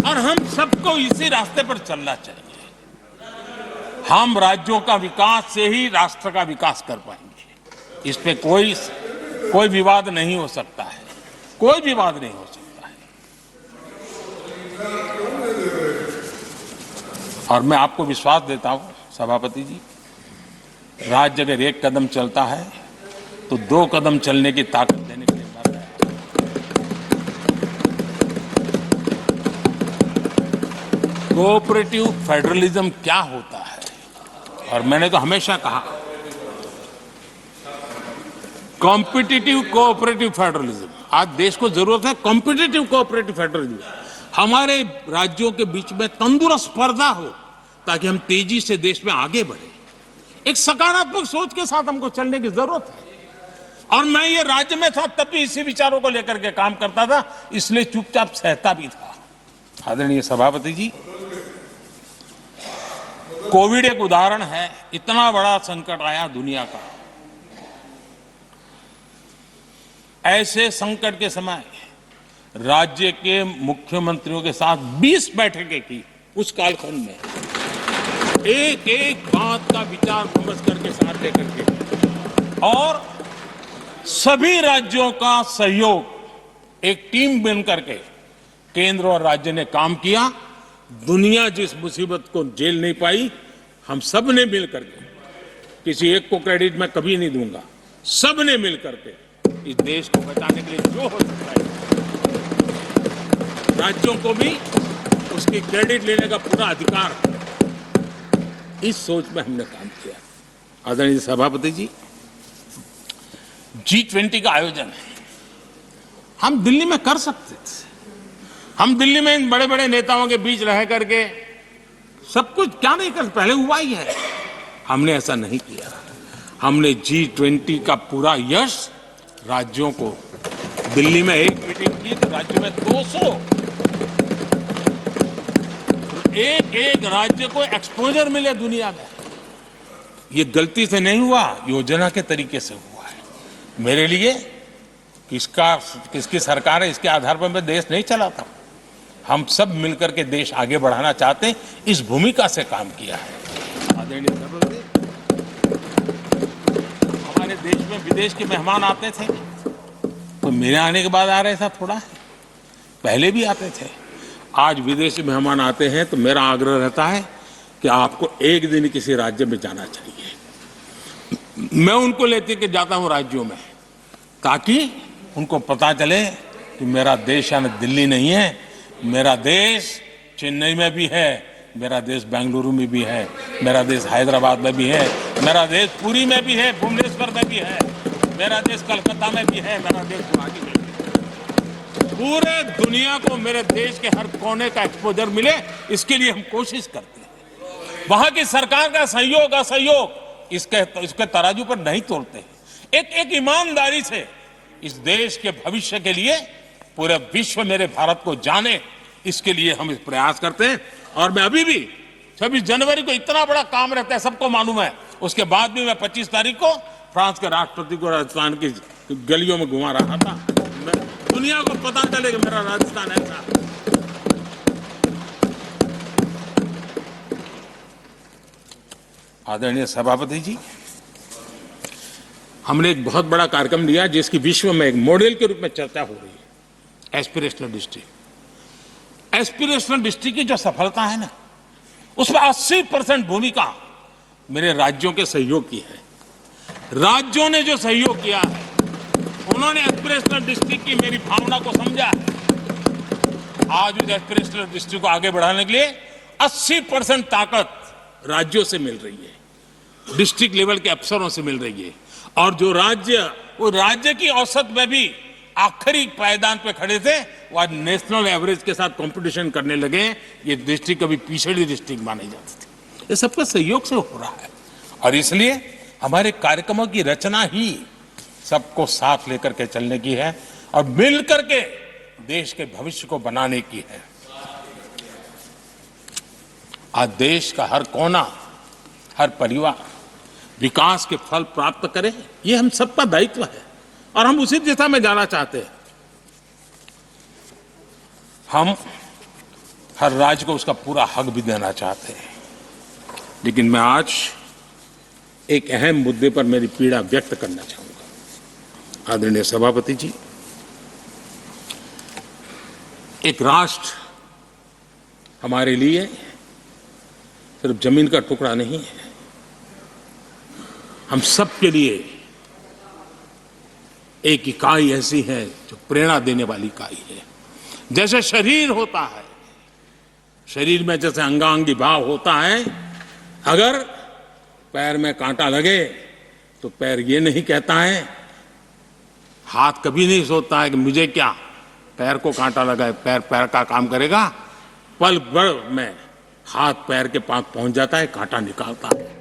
और हम सबको इसी रास्ते पर चलना चाहिए। हम राज्यों का विकास से ही राष्ट्र का विकास कर पाएंगे। इस पे कोई विवाद नहीं हो सकता है, कोई विवाद नहीं हो सकता है। और मैं आपको विश्वास देता हूं सभापति जी, राज्य अगर एक कदम चलता है तो 2 कदम चलने की ताकत देने के लिए मर रहा है। कोऑपरेटिव फेडरलिज्म क्या होता है, और मैंने तो हमेशा कहा कॉम्पिटिटिव कोऑपरेटिव फेडरलिज्म। आज देश को जरूरत है कॉम्पिटिटिव कोऑपरेटिव फेडरलिज्म। हमारे राज्यों के बीच में तंदुरुस्त स्पर्धा हो ताकि हम तेजी से देश में आगे बढ़े। एक सकारात्मक सोच के साथ हमको चलने की जरूरत है। और मैं ये राज्य में था तब भी इसी विचारों को लेकर के काम करता था, इसलिए चुपचाप सहता भी था। आदरणीय सभापति जी, कोविड एक उदाहरण है। इतना बड़ा संकट आया दुनिया का, ऐसे संकट के समय राज्य के मुख्यमंत्रियों के साथ 20 बैठकें की उस कालखंड में, एक एक बात का विचार विमर्श करके साथ लेकर के, और सभी राज्यों का सहयोग, एक टीम बन करके केंद्र और राज्य ने काम किया। दुनिया जिस मुसीबत को झेल नहीं पाई, हम सब ने मिल करके, किसी एक को क्रेडिट मैं कभी नहीं दूंगा, सब ने मिल करके इस देश को बचाने के लिए जो हो सकता है, राज्यों को भी उसकी क्रेडिट लेने का पूरा अधिकार है। इस सोच में हमने काम किया। आदरणीय सभापति जी, G20 का आयोजन है, हम दिल्ली में कर सकते थे। हम दिल्ली में इन बड़े बड़े नेताओं के बीच रह करके सब कुछ क्या नहीं कर, पहले हुआ ही है। हमने ऐसा नहीं किया। हमने G20 का पूरा यश राज्यों को, दिल्ली में एक मीटिंग की तो राज्य में 200, एक एक राज्य को एक्सपोजर मिले दुनिया में। ये गलती से नहीं हुआ, योजना के तरीके से हुआ है। मेरे लिए किसकी सरकार है इसके आधार पर मैं देश नहीं चलाता। हम सब मिलकर के देश आगे बढ़ाना चाहते हैं, इस भूमिका से काम किया है। आदरणीय सभापति, हमारे देश में विदेश के मेहमान आते थे तो मेरे आने के बाद आ रहे था, थोड़ा पहले भी आते थे। आज विदेशी मेहमान आते हैं तो मेरा आग्रह रहता है कि आपको एक दिन किसी राज्य में जाना चाहिए। मैं उनको लेते के जाता हूं राज्यों में, ताकि उनको पता चले कि मेरा देश यानी दिल्ली नहीं है, मेरा देश चेन्नई में भी है, मेरा देश बेंगलुरु में भी है, मेरा देश हैदराबाद में भी है, मेरा देश पुरी में भी है, भुवनेश्वर में भी है, मेरा देश कलकत्ता में भी है, मेरा देश गुवाहाटी में भी है। पूरे दुनिया को मेरे देश के हर कोने का एक्सपोजर मिले, इसके लिए हम कोशिश करते हैं। वहां की सरकार का सहयोग असहयोग इसके तराजू पर नहीं तोलते हैं। एक ईमानदारी से इस देश के भविष्य के लिए पूरे विश्व मेरे भारत को जाने, इसके लिए हम इस प्रयास करते हैं। और मैं अभी भी 26 जनवरी को इतना बड़ा काम रहता है, सबको मालूम है। उसके बाद भी मैं 25 तारीख को फ्रांस के राष्ट्रपति को राजस्थान की गलियों में घुमा रहा था। दुनिया को पता चले कि मेरा राजस्थान ऐसा। आदरणीय सभापति जी, हमने एक बहुत बड़ा कार्यक्रम लिया जिसकी विश्व में एक मॉडल के रूप में चर्चा हो रही है, एस्पिरेशनल डिस्ट्रिक्ट। एस्पिरेशनल डिस्ट्रिक्ट की जो सफलता है ना, उसमें 80% भूमिका मेरे राज्यों के सहयोग की है। राज्यों ने जो सहयोग किया है, उन्होंने एस्पिरेशनल डिस्ट्रिक्ट की मेरी भावना को समझा है। आज उस एस्पिरेशनल डिस्ट्रिक्ट को आगे बढ़ाने के लिए 80% ताकत राज्यों से मिल रही है, डिस्ट्रिक्ट लेवल के अफसरों से मिल रही है। और जो राज्य, वो राज्य की औसत में भी आखिरी पायदान पे खड़े थे, वो आज नेशनल एवरेज के साथ कंपटीशन करने लगे। ये डिस्ट्रिक्ट कभी पिछड़ी डिस्ट्रिक्ट मानी जाती थी। ये सबका सहयोग से हो रहा है और इसलिए हमारे कार्यक्रमों की रचना ही सबको साथ लेकर के चलने की है और मिल करके देश के भविष्य को बनाने की है। आज देश का हर कोना, हर परिवार विकास के फल प्राप्त करे, ये हम सबका दायित्व है और हम उसी दिशा में जाना चाहते हैं। हम हर राज्य को उसका पूरा हक भी देना चाहते हैं। लेकिन मैं आज एक अहम मुद्दे पर मेरी पीड़ा व्यक्त करना चाहूंगा। आदरणीय सभापति जी, एक राष्ट्र हमारे लिए सिर्फ जमीन का टुकड़ा नहीं है, हम सबके लिए एक इकाई ऐसी है जो प्रेरणा देने वाली इकाई है। जैसे शरीर होता है, शरीर में जैसे अंगांगी भाव होता है, अगर पैर में कांटा लगे तो पैर ये नहीं कहता है, हाथ कभी नहीं सोचता है कि मुझे क्या, पैर को कांटा लगा है, पैर पैर का काम करेगा। पल भर में हाथ पैर के पास पहुंच जाता है, कांटा निकालता है।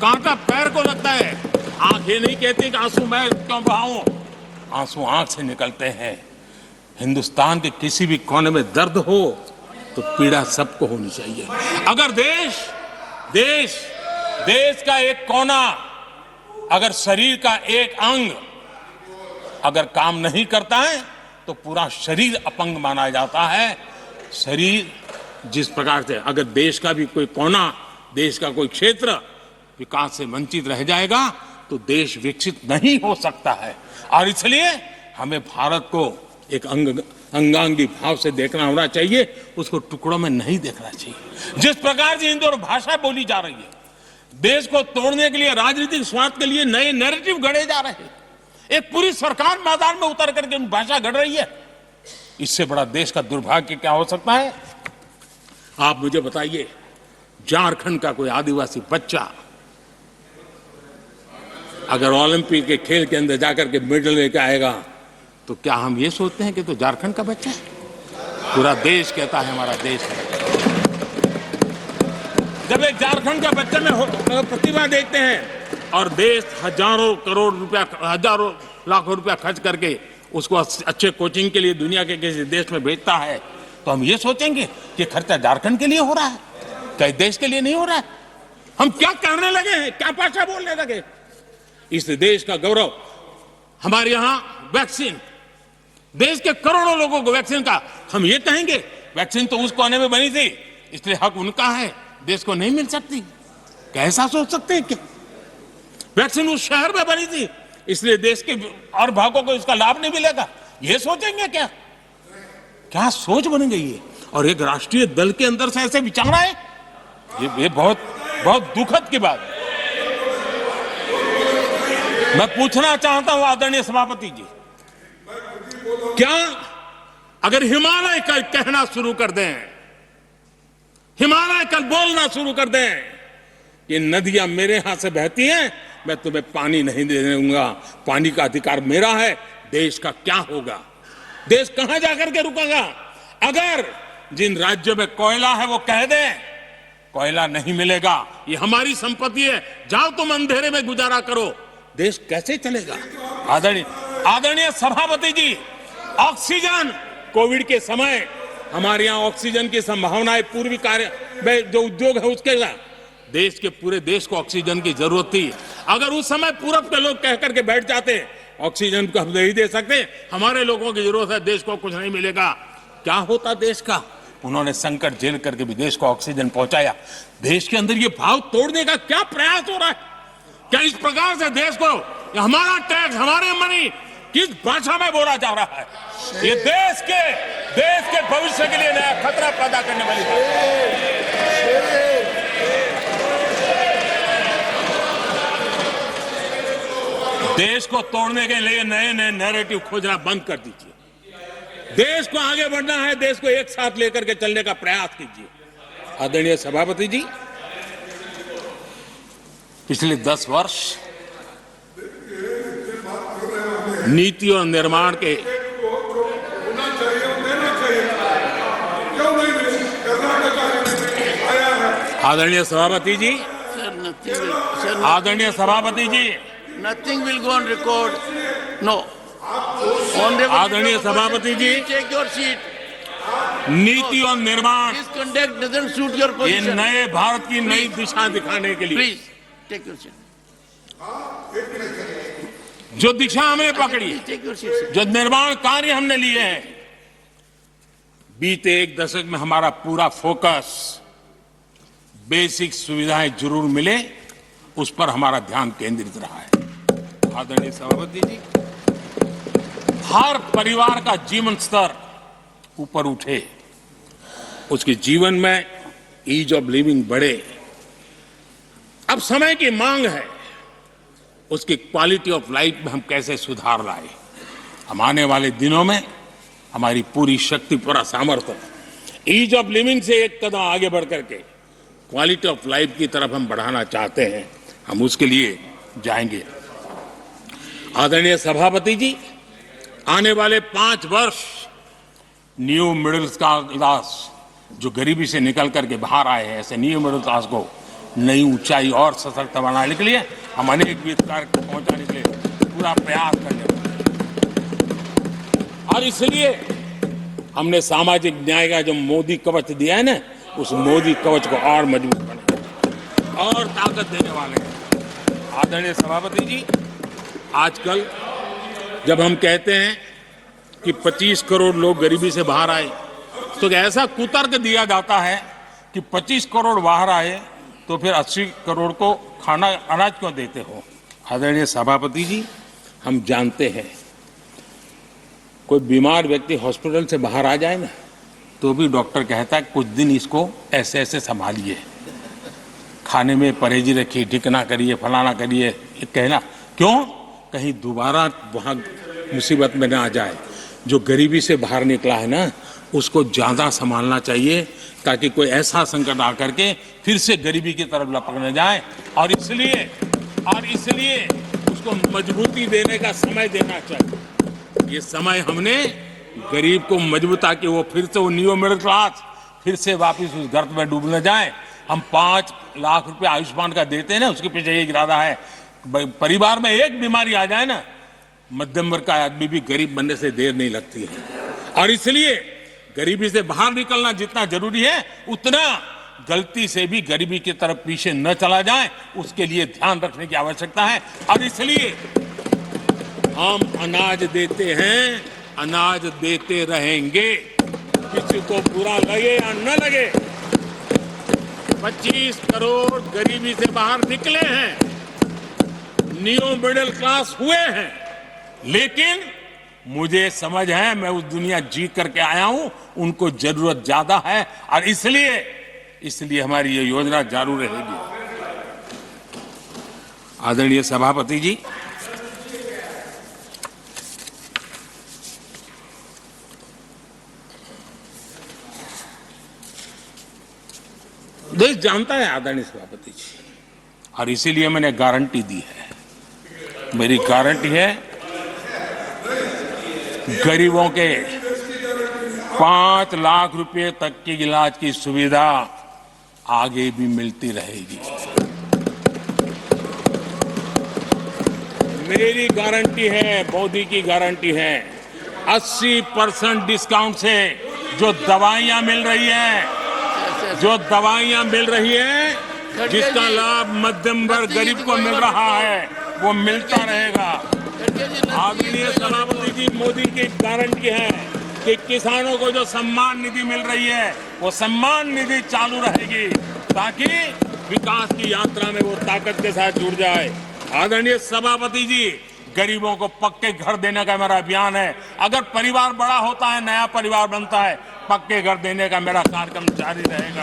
कांटा पैर को लगता है, आंख ये नहीं कहती कि आंसू मैं क्यों बहाऊं, आंसू आंख से निकलते हैं। हिंदुस्तान के किसी भी कोने में दर्द हो तो पीड़ा सबको होनी चाहिए। अगर देश का एक कोना, अगर शरीर का एक अंग अगर काम नहीं करता है तो पूरा शरीर अपंग माना जाता है। शरीर जिस प्रकार से, अगर देश का भी कोई कोना, देश का कोई क्षेत्र विकास से वंचित रह जाएगा तो देश विकसित नहीं हो सकता है। और इसलिए हमें भारत को एक अंगांगी भाव से देखना होना चाहिए, उसको टुकड़ों में नहीं देखना चाहिए। जिस प्रकार से हिंदी और भाषा बोली जा रही है, देश को तोड़ने के लिए, राजनीतिक स्वार्थ के लिए नए नैरेटिव गढ़े जा रहे हैं। एक पूरी सरकार मैदान में उतर करके भाषा गढ़ रही है। इससे बड़ा देश का दुर्भाग्य क्या हो सकता है? आप मुझे बताइए, झारखंड का कोई आदिवासी बच्चा अगर ओलंपिक के खेल के अंदर जाकर के मेडल लेकर आएगा तो क्या हम ये सोचते हैं कि तो झारखंड का बच्चा है? पूरा देश कहता है हमारा देश है। जब एक झारखंड का बच्चे में प्रतिभा देखते हैं और देश हजारों करोड़ रुपया, हजारों लाखों रुपया खर्च करके उसको अच्छे कोचिंग के लिए दुनिया के किसी देश में भेजता है, तो हम ये सोचेंगे कि खर्चा झारखंड के लिए हो रहा है, क्या देश के लिए नहीं हो रहा है? हम क्या करने लगे हैं, क्या भाषा बोलने लगे? इस देश का गौरव, हमारे यहां वैक्सीन, देश के करोड़ों लोगों को वैक्सीन का, हम ये कहेंगे वैक्सीन तो उस कोने में बनी थी इसलिए हक उनका है, देश को नहीं मिल सकती? कैसा सोच सकते हैं? क्या वैक्सीन उस शहर में बनी थी इसलिए देश के और भागों को इसका लाभ नहीं मिलेगा? ये सोचेंगे क्या? क्या सोच बन गई है? और एक राष्ट्रीय दल के अंदर से ऐसे विचार है, ये बहुत बहुत दुखद की बात है। मैं पूछना चाहता हूं आदरणीय सभापति जी, क्या अगर हिमालय कल कहना शुरू कर दें, हिमालय कल बोलना शुरू कर दें, ये नदियां मेरे यहां से बहती हैं, मैं तुम्हें पानी नहीं देने दूंगा, पानी का अधिकार मेरा है, देश का क्या होगा? देश कहां जाकर के रुकेगा? अगर जिन राज्यों में कोयला है वो कह दें कोयला नहीं मिलेगा, ये हमारी संपत्ति है, जाओ तुम अंधेरे में गुजारा करो, देश कैसे चलेगा? आदरणीय सभापति जी, ऑक्सीजन, कोविड के समय हमारे यहां ऑक्सीजन की संभावनाएं पूर्वी कार्य में जो उद्योग है उसके साथ देश के पूरे देश को ऑक्सीजन की जरूरत थी। अगर उस समय पूरब के लोग कह करके बैठ जाते ऑक्सीजन को हम नहीं दे सकते, हमारे लोगों की जरूरत है, देश को कुछ नहीं मिलेगा, क्या होता देश का? उन्होंने संकट झेल करके भी देश को ऑक्सीजन पहुंचाया। देश के अंदर ये भाव तोड़ने का क्या प्रयास हो रहा है? क्या इस प्रकार से देश को हमारा टैक्स, हमारे मनी किस भाषा में बोला जा रहा है? ये देश के भविष्य के लिए नया खतरा पैदा करने वाली बात है। देश को तोड़ने के लिए नए नए नैरेटिव खोजना बंद कर दीजिए। देश को आगे बढ़ना है, देश को एक साथ लेकर के चलने का प्रयास कीजिए। आदरणीय सभापति जी, पिछले 10 वर्ष नीति और निर्माण के आदरणीय सभापति जी, आदरणीय सभापति जी, Nothing will go on record. No. आदरणीय सभापति जी, Take your seat. नीति और निर्माण This conduct doesn't suit your ये position. नए भारत की नई दिशा दिखाने के लिए Please take your seat. जो दिशा हमने पकड़ी, Please take your seat, sir. जो निर्माण कार्य हमने लिए हैं, बीते एक दशक में हमारा पूरा फोकस बेसिक सुविधाएं जरूर मिले उस पर हमारा ध्यान केंद्रित रहा है। आदरणीय सभापति जी, हर परिवार का जीवन स्तर ऊपर उठे, उसके जीवन में ईज ऑफ लिविंग बढ़े। अब समय की मांग है उसकी क्वालिटी ऑफ लाइफ में हम कैसे सुधार लाए। हम आने वाले दिनों में हमारी पूरी शक्ति, पूरा सामर्थ्य ईज ऑफ लिविंग से एक कदम आगे बढ़ करके क्वालिटी ऑफ लाइफ की तरफ हम बढ़ाना चाहते हैं। हम उसके लिए जाएंगे। आदरणीय सभापति जी, आने वाले 5 वर्ष न्यू मिडिल क्लास जो गरीबी से निकल करके बाहर आए हैं, ऐसे न्यू मिडिल क्लास को नई ऊंचाई और सशक्त बनाने के लिए हम अनेक वित्त कार्य पहुंचाने के लिए पूरा प्रयास करने वाले हैं। और इसलिए हमने सामाजिक न्याय का जो मोदी कवच दिया है ना, उस मोदी कवच को और मजबूत बना और ताकत देने वाले हैं। आदरणीय सभापति जी, आजकल जब हम कहते हैं कि 25 करोड़ लोग गरीबी से बाहर आए, तो ऐसा कुतर्क दिया जाता है कि 25 करोड़ बाहर आए तो फिर 80 करोड़ को खाना अनाज क्यों देते हो? आदरणीय सभापति जी, हम जानते हैं कोई बीमार व्यक्ति हॉस्पिटल से बाहर आ जाए ना, तो भी डॉक्टर कहता है कुछ दिन इसको ऐसे ऐसे संभालिए, खाने में परहेजी रखिए, ढिकना करिए, फलाना करिए, कहना क्यों? कहीं दोबारा वहां मुसीबत में ना आ जाए। जो गरीबी से बाहर निकला है ना, उसको ज्यादा संभालना चाहिए ताकि कोई ऐसा संकट आकर के फिर से गरीबी की तरफ लपक न जाए। और इसलिए उसको मजबूती देने का समय देना चाहिए। ये समय हमने गरीब को मजबूत, ताकि वो फिर से वो न्यू मिडिल क्लास फिर से वापस उस गर्त में डूब न जाए। हम 5 लाख रुपए आयुष्मान का देते हैं ना, उसके पीछे ये इरादा है। परिवार में एक बीमारी आ जाए ना, मध्यम वर्ग का आदमी भी गरीब बनने से देर नहीं लगती है। और इसलिए गरीबी से बाहर निकलना जितना जरूरी है, उतना गलती से भी गरीबी की तरफ पीछे न चला जाए, उसके लिए ध्यान रखने की आवश्यकता है। और इसलिए हम अनाज देते हैं, अनाज देते रहेंगे, किसी को बुरा लगे या न लगे। 25 करोड़ गरीबी से बाहर निकले हैं, न्यू मिडिल क्लास हुए हैं, लेकिन मुझे समझ है, मैं उस दुनिया जीत करके आया हूं, उनको जरूरत ज्यादा है। और इसलिए हमारी ये योजना जारी रहेगी। आदरणीय सभापति जी, देश जानता है आदरणीय सभापति जी, और इसीलिए मैंने गारंटी दी है। मेरी गारंटी है, गरीबों के 5 लाख रुपए तक की इलाज की सुविधा आगे भी मिलती रहेगी। मेरी गारंटी है, मोदी की गारंटी है। 80% डिस्काउंट से जो दवाइयां मिल रही है, जिसका लाभ मध्यम वर्ग गरीब को मिल रहा है, वो मिलता रहेगा। आदरणीय सभापति जी, मोदी की गारंटी है कि किसानों को जो सम्मान निधि मिल रही है, वो सम्मान निधि चालू रहेगी ताकि विकास की यात्रा में वो ताकत के साथ जुड़ जाए। आदरणीय सभापति जी, गरीबों को पक्के घर देने का मेरा अभियान है। अगर परिवार बड़ा होता है, नया परिवार बनता है, पक्के घर देने का मेरा कार्यक्रम जारी रहेगा।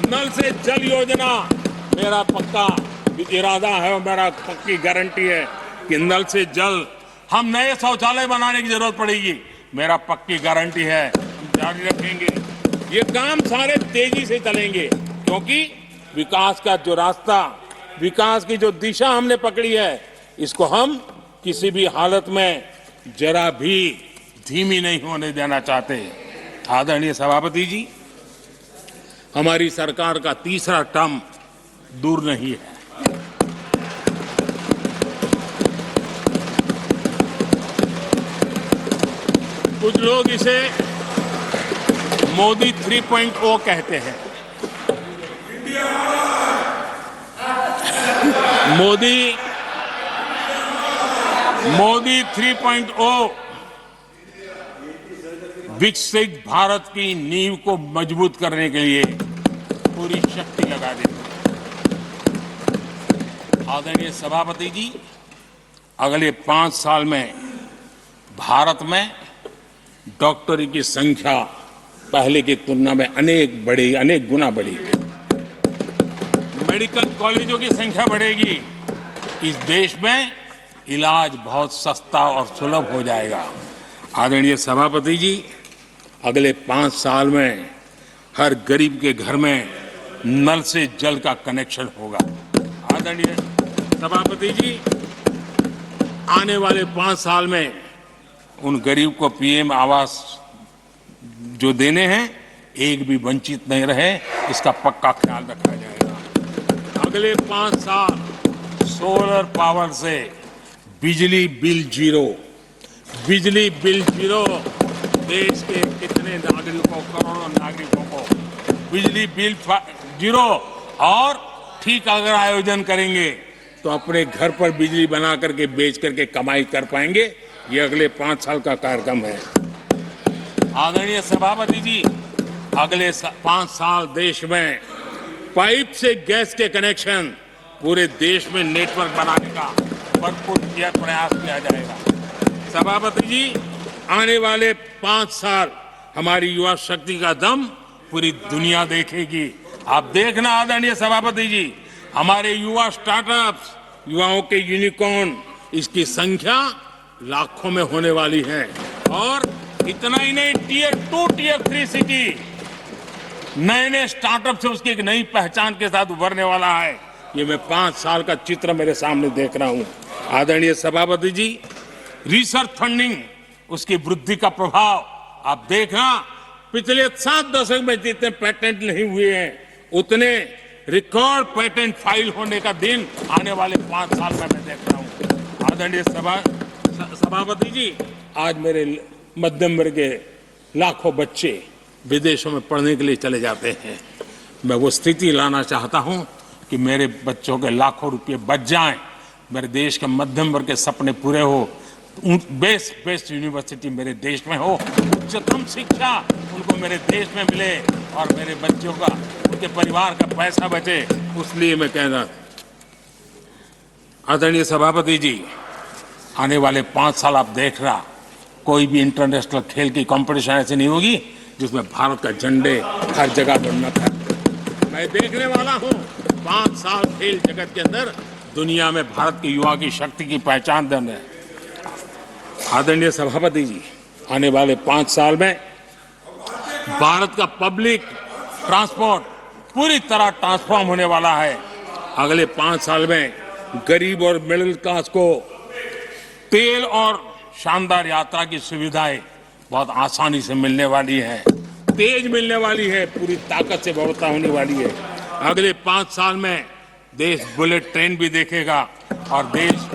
नल से जल योजना मेरा पक्का इरादा है और मेरा पक्की गारंटी है कि नल से जल, हम नए शौचालय बनाने की जरूरत पड़ेगी, मेरा पक्की गारंटी है, हम जारी रखेंगे। ये काम सारे तेजी से चलेंगे क्योंकि विकास का जो रास्ता, विकास की जो दिशा हमने पकड़ी है, इसको हम किसी भी हालत में जरा भी धीमी नहीं होने देना चाहते। आदरणीय सभापति जी, हमारी सरकार का तीसरा टर्म दूर नहीं है। कुछ लोग इसे मोदी 3.0 कहते हैं। मोदी 3.0 विकसित भारत की नींव को मजबूत करने के लिए पूरी शक्ति लगा देते हैं। आदरणीय सभापति जी, अगले 5 साल में भारत में डॉक्टरी की संख्या पहले की तुलना में अनेक गुना बढ़ेगी। मेडिकल कॉलेजों की संख्या बढ़ेगी। इस देश में इलाज बहुत सस्ता और सुलभ हो जाएगा। आदरणीय सभापति जी, अगले 5 साल में हर गरीब के घर में नल से जल का कनेक्शन होगा। आदरणीय सभापति जी, आने वाले 5 साल में उन गरीब को पीएम आवास जो देने हैं, एक भी वंचित नहीं रहे, इसका पक्का ख्याल रखा जाएगा। अगले 5 साल सोलर पावर से बिजली बिल जीरो, देश के कितने नागरिकों, करोड़ों नागरिकों को बिजली बिल जीरो। और ठीक अगर आयोजन करेंगे तो अपने घर पर बिजली बना करके बेच करके कमाई कर पाएंगे। ये अगले 5 साल का कार्यक्रम है। आदरणीय सभापति जी, अगले 5 साल देश में पाइप से गैस के कनेक्शन पूरे देश में नेटवर्क बनाने का भरपूर प्रयास किया जाएगा। सभापति जी, आने वाले 5 साल हमारी युवा शक्ति का दम पूरी दुनिया देखेगी। आप देखना आदरणीय सभापति जी, हमारे युवा स्टार्टअप्स, युवाओं के यूनिकॉर्न, इसकी संख्या लाखों में होने वाली है। और इतना ही नहीं, टियर 2, टियर 3 सिटी नए स्टार्टअप से उसकी एक नई पहचान के साथ उभरने वाला है। ये मैं 5 साल का चित्र मेरे सामने देख रहा हूं। आदरणीय सभापति जी, रिसर्च फंडिंग, उसकी वृद्धि का प्रभाव आप देखना। पिछले 7 दशक में जितने पेटेंट नहीं हुए हैं, उतने रिकॉर्ड पेटेंट फाइल होने का दिन आने वाले 5 साल में मैं देख रहा हूं। आदरणीय सभापति जी, आज मेरे मध्यम वर्ग के लाखों बच्चे विदेशों में पढ़ने के लिए चले जाते हैं। मैं वो स्थिति लाना चाहता हूं कि मेरे बच्चों के लाखों रुपए बच जाएं, मेरे देश के मध्यम वर्ग के सपने पूरे हो, बेस्ट यूनिवर्सिटी मेरे देश में हो, उच्चतम शिक्षा उनको मेरे देश में मिले और मेरे बच्चों का, उनके परिवार का पैसा बचे। इसलिए मैं कहना, आदरणीय सभापति जी, आने वाले 5 साल आप देख रहा, कोई भी इंटरनेशनल खेल की कंपटीशन ऐसी नहीं होगी जिसमें भारत का झंडे हर जगह बनना था। मैं देखने वाला हूं 5 साल खेल जगत के अंदर दुनिया में भारत के युवा की शक्ति की पहचान देने। आदरणीय सभापति जी, आने वाले 5 साल में भारत का पब्लिक ट्रांसपोर्ट पूरी तरह ट्रांसफॉर्म होने वाला है। अगले 5 साल में गरीब और मिडिल क्लास को तेल और शानदार यात्रा की सुविधाएं बहुत आसानी से मिलने वाली है, तेज मिलने वाली है, पूरी ताकत से व्यवस्था होने वाली है। अगले 5 साल में देश बुलेट ट्रेन भी देखेगा और देश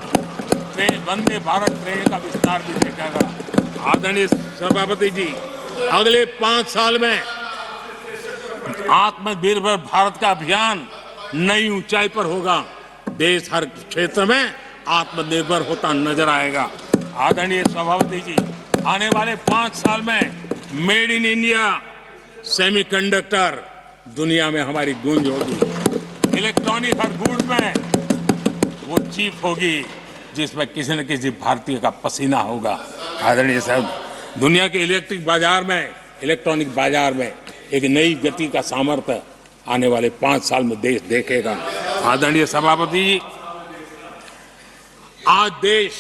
वंदे भारत ट्रेन का विस्तार भी देखेगा। आदरणीय सभापति जी, अगले 5 साल में आत्मनिर्भर भारत का अभियान नई ऊंचाई पर होगा। देश हर क्षेत्र में आत्मनिर्भर होता नजर आएगा। आदरणीय सभापति जी, आने वाले 5 साल में मेड इन इंडिया सेमीकंडक्टर दुनिया में हमारी गूंज होगी। इलेक्ट्रॉनिक हर गुड्स में वो चीप होगी जिसमें किसी न किसी भारतीय का पसीना होगा। आदरणीय साहब, दुनिया के इलेक्ट्रॉनिक बाजार में एक नई गति का सामर्थ्य आने वाले 5 साल में देश देखेगा। आदरणीय सभापति जी, आज देश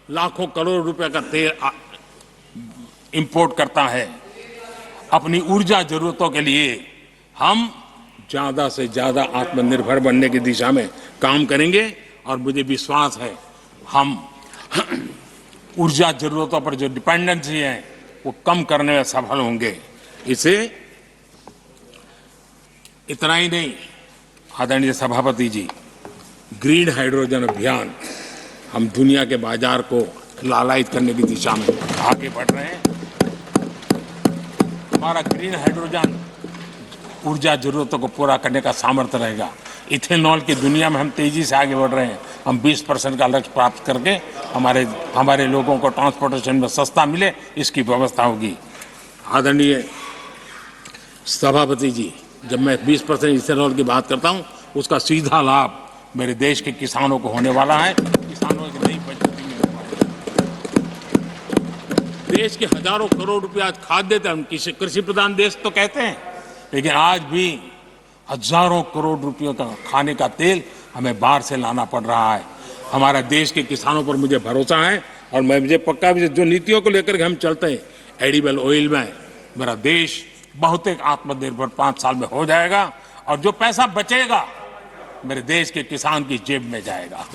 लाखों करोड़ रुपए का तेल इंपोर्ट करता है। अपनी ऊर्जा जरूरतों के लिए हम ज्यादा से ज्यादा आत्मनिर्भर बनने की दिशा में काम करेंगे और मुझे विश्वास है हम ऊर्जा जरूरतों पर जो डिपेंडेंसी है वो कम करने में सफल होंगे। इसे इतना ही नहीं, आदरणीय सभापति जी, ग्रीन हाइड्रोजन अभियान हम दुनिया के बाजार को लालायित करने की दिशा में आगे बढ़ रहे हैं। हमारा ग्रीन हाइड्रोजन ऊर्जा जरूरतों को पूरा करने का सामर्थ्य रहेगा। इथेनॉल की दुनिया में हम तेजी से आगे बढ़ रहे हैं। हम 20% का लक्ष्य प्राप्त करके हमारे लोगों को ट्रांसपोर्टेशन में सस्ता मिले, इसकी व्यवस्था होगी। आदरणीय सभापति जी, जब मैं 20% इथेनॉल की बात करता हूं, उसका सीधा लाभ मेरे देश के किसानों को होने वाला है। किसानों की नई बचत मिलने वाली है। देश के हजारों करोड़ रुपए आज खाद्य देते हैं। हम कृषि प्रधान देश तो कहते हैं, लेकिन आज भी हजारों करोड़ रुपयों का खाने का तेल हमें बाहर से लाना पड़ रहा है। हमारा देश के किसानों पर मुझे भरोसा है और मुझे पक्का भी जो नीतियों को लेकर के हम चलते हैं, एडिबल ऑयल में मेरा देश बहुत एक आत्मनिर्भर 5 साल में हो जाएगा और जो पैसा बचेगा मेरे देश के किसान की जेब में जाएगा,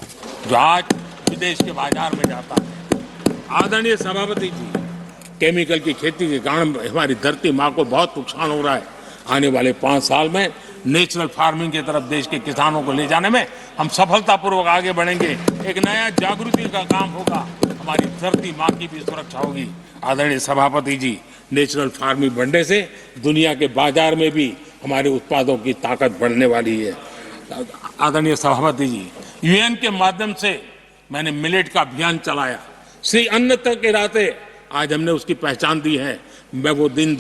जो आज विदेश के बाजार में जाता है। आदरणीय सभापति जी, केमिकल की खेती के कारण हमारी धरती माँ को बहुत नुकसान हो रहा है। आने वाले 5 साल में नेचुरल फार्मिंग की तरफ देश के किसानों को ले जाने में हम सफलतापूर्वक आगे बढ़ेंगे। एक नया जागृति का काम होगा, हमारी धरती माँ की भी सुरक्षा होगी। आदरणीय सभापति जी, नेचुरल फार्मिंग बढ़ने से दुनिया के बाजार में भी हमारे उत्पादों की ताकत बढ़ने वाली है। आदरणीय सभापति जी, यूएन के माध्यम से मैंने मिलेट का अभियान चलाया। श्री अन्न तक के रास्ते आज हमने उसकी पहचान दी है। मैं वो दिन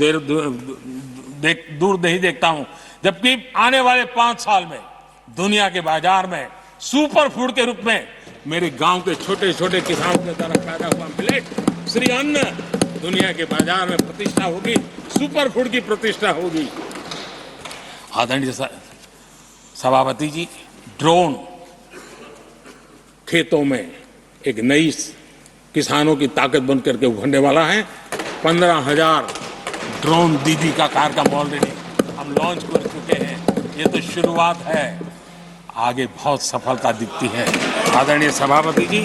दूर नहीं देखता हूं जबकि आने वाले 5 साल में दुनिया के बाजार में सुपर फूड के रूप में मेरे गांव के छोटे छोटे किसानों के द्वारा पैदा हुआ मिलेट, श्री अन्न, दुनिया के बाजार में प्रतिष्ठा होगी, सुपर फूड की प्रतिष्ठा होगी। आदरणीय सभापति जी, ड्रोन खेतों में एक नई किसानों की ताकत बन करके उभरने वाला है। 15,000 ड्रोन दीदी का कार्यक्रम ऑलरेडी हम लॉन्च कर चुके हैं। ये तो शुरुआत है, आगे बहुत सफलता दिखती है। आदरणीय सभापति जी,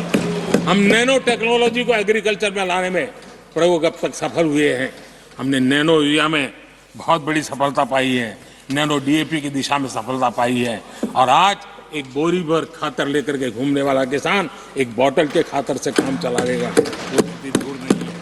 हम नैनो टेक्नोलॉजी को एग्रीकल्चर में लाने में प्रयोग अब तक सफल हुए हैं। हमने नैनो यूरिया में बहुत बड़ी सफलता पाई है, नैनो डीएपी की दिशा में सफलता पाई है और आज एक बोरी भर खातर लेकर के घूमने वाला किसान एक बोतल के खातर से काम चला लेगा, वो भी दूर नहीं है।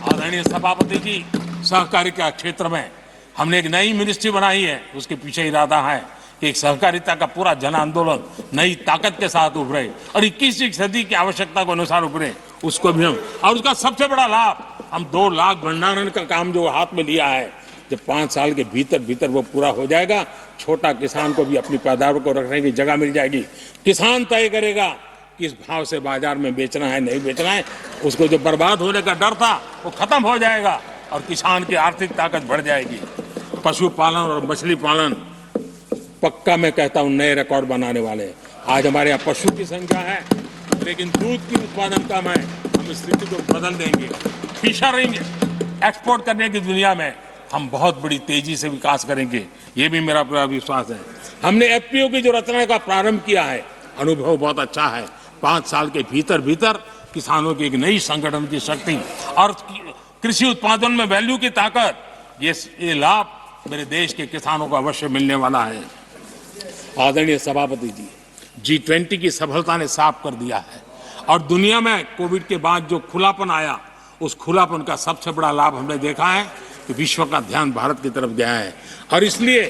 आदरणीय सभापति जी, सहकारिता क्षेत्र में हमने एक नई मिनिस्ट्री बनाई है। उसके पीछे इरादा है कि एक सहकारिता का पूरा जन आंदोलन नई ताकत के साथ उभरे और 21वीं सदी की आवश्यकता के अनुसार उभरे, उसको भी हम, और उसका सबसे बड़ा लाभ हम 2 लाख भंडारण का काम जो हाथ में लिया है, जब 5 साल के भीतर वो पूरा हो जाएगा, छोटा किसान को भी अपनी पैदावार को रखने की जगह मिल जाएगी। किसान तय करेगा किस भाव से बाजार में बेचना है, नहीं बेचना है। उसको जो बर्बाद होने का डर था वो खत्म हो जाएगा और किसान की आर्थिक ताकत बढ़ जाएगी। पशुपालन और मछली पालन पक्का मैं कहता हूं नए रिकॉर्ड बनाने वाले हैं। आज हमारे यहाँ पशु की संख्या है लेकिन दूध की उत्पादन कम है। हम इस स्थिति को बदल देंगे। फिशरिंग एक्सपोर्ट करने की दुनिया में हम बहुत बड़ी तेजी से विकास करेंगे, ये भी मेरा पूरा विश्वास है। हमने एफपीओ की जो रचना का प्रारंभ किया है, अनुभव बहुत अच्छा है। 5 साल के भीतर किसानों की एक नई संगठन की शक्ति और कृषि उत्पादन में वैल्यू की ताकत, ये लाभ मेरे देश के किसानों को अवश्य मिलने वाला है। आदरणीय सभापति जी, G20 की सफलता ने साफ कर दिया है और दुनिया में कोविड के बाद जो खुलापन आया उस खुलापन का सबसे बड़ा लाभ हमने देखा है कि विश्व का ध्यान भारत की तरफ गया है और इसलिए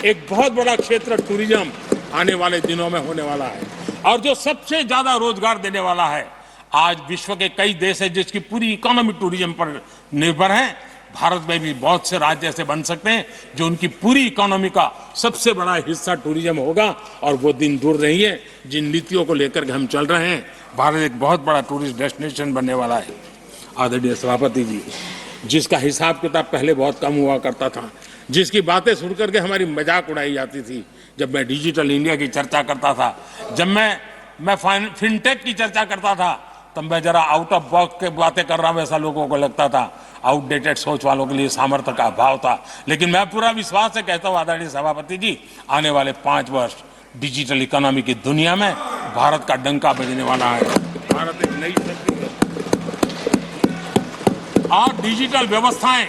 एक बहुत बड़ा क्षेत्र टूरिज्म आने वाले दिनों में होने वाला है और जो सबसे ज्यादा रोजगार देने वाला है। आज विश्व के कई देश है जिसकी पूरी इकोनॉमी टूरिज्म पर निर्भर है। भारत में भी बहुत से राज्य ऐसे बन सकते हैं जो उनकी पूरी इकोनॉमी का सबसे बड़ा हिस्सा टूरिज्म होगा और वो दिन दूर नहीं है जिन नीतियों को लेकर के हम चल रहे हैं। भारत एक बहुत बड़ा टूरिस्ट डेस्टिनेशन बनने वाला है। आदरणीय सभापति जी, जिसका हिसाब किताब पहले बहुत कम हुआ करता था, जिसकी बातें सुन करके हमारी मजाक उड़ाई जाती थी, जब मैं डिजिटल इंडिया की चर्चा करता था, जब मैं फिनटेक की चर्चा करता था, तब मैं जरा आउट ऑफ बॉक्स के बातें कर रहा हूं ऐसा लोगों को लगता था। आउटडेटेड सोच वालों के लिए सामर्थ्य का अभाव था। लेकिन मैं पूरा विश्वास से कहता हूं आदरणीय सभापति जी, आने वाले 5 वर्ष डिजिटल इकोनॉमी की दुनिया में भारत का डंका बजने वाला है। भारत एक नई शक्ति है और डिजिटल व्यवस्थाएं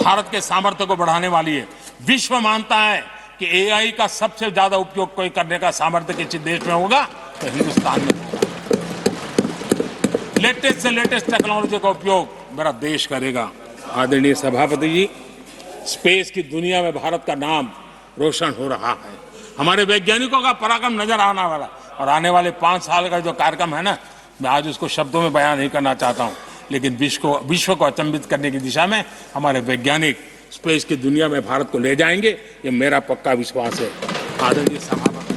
भारत के सामर्थ्य को बढ़ाने वाली है। विश्व मानता है कि एआई का सबसे ज्यादा उपयोग कोई करने का सामर्थ्य किसी देश में होगा तो हिंदुस्तान में होगा। लेटेस्ट से लेटेस्ट टेक्नोलॉजी का उपयोग मेरा देश करेगा। आदरणीय सभापति जी, स्पेस की दुनिया में भारत का नाम रोशन हो रहा है। हमारे वैज्ञानिकों का पराक्रम नजर आने वाला और आने वाले 5 साल का जो कार्यक्रम है ना, मैं आज उसको शब्दों में बयान नहीं करना चाहता हूं, लेकिन विश्व को अचंभित करने की दिशा में हमारे वैज्ञानिक स्पेस की दुनिया में भारत को ले जाएंगे, ये मेरा पक्का विश्वास है। आदरणीय सभापति,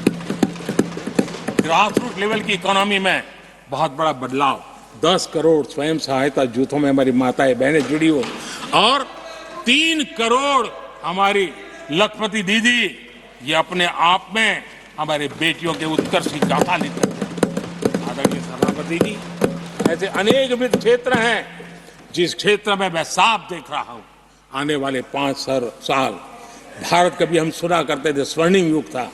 ग्रास रूट लेवल की इकोनॉमी में बहुत बड़ा बदलाव, 10 करोड़ स्वयं सहायता जूथों में हमारी माताएं बहनें जुड़ी हो और 3 करोड़ हमारी लखपति दीदी, ये अपने आप में हमारे बेटियों के उत्कर्ष की गाथा लिखते हैं। आदरणीय सभापति जी, ऐसे अनेक विविध क्षेत्र हैं जिस क्षेत्र में मैं साफ देख रहा हूं आने वाले 5 साल भारत, कभी हम सुना करते थे स्वर्णिम युग था,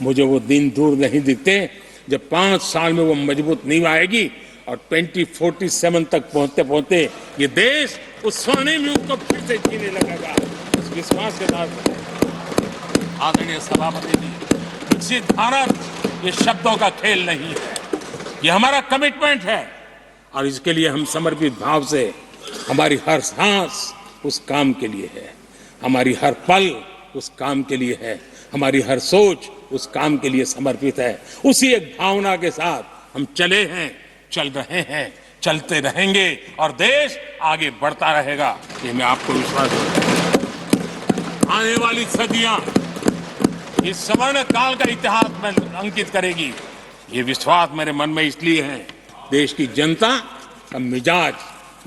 मुझे वो दिन दूर नहीं दिखते जब 5 साल में वो मजबूत नींव आएगी और 2047 तक पहुंचते पहुंचते ये देश उस स्वर्णिम युग को फिर से जीने लगेगा। इस विश्वास के साथ आदरणीय सभापति जी, विकसित भारत ये शब्दों का खेल नहीं है, ये हमारा कमिटमेंट है और इसके लिए हम समर्पित भाव से, हमारी हर सांस उस काम के लिए है, हमारी हर पल उस काम के लिए है, हमारी हर सोच उस काम के लिए समर्पित है। उसी एक भावना के साथ हम चले हैं, चल रहे हैं, चलते रहेंगे और देश आगे बढ़ता रहेगा, ये मैं आपको विश्वास देता हूं। आने वाली सदियां इस स्वर्ण काल का इतिहास में अंकित करेगी, ये विश्वास मेरे मन में इसलिए है, देश की जनता का मिजाज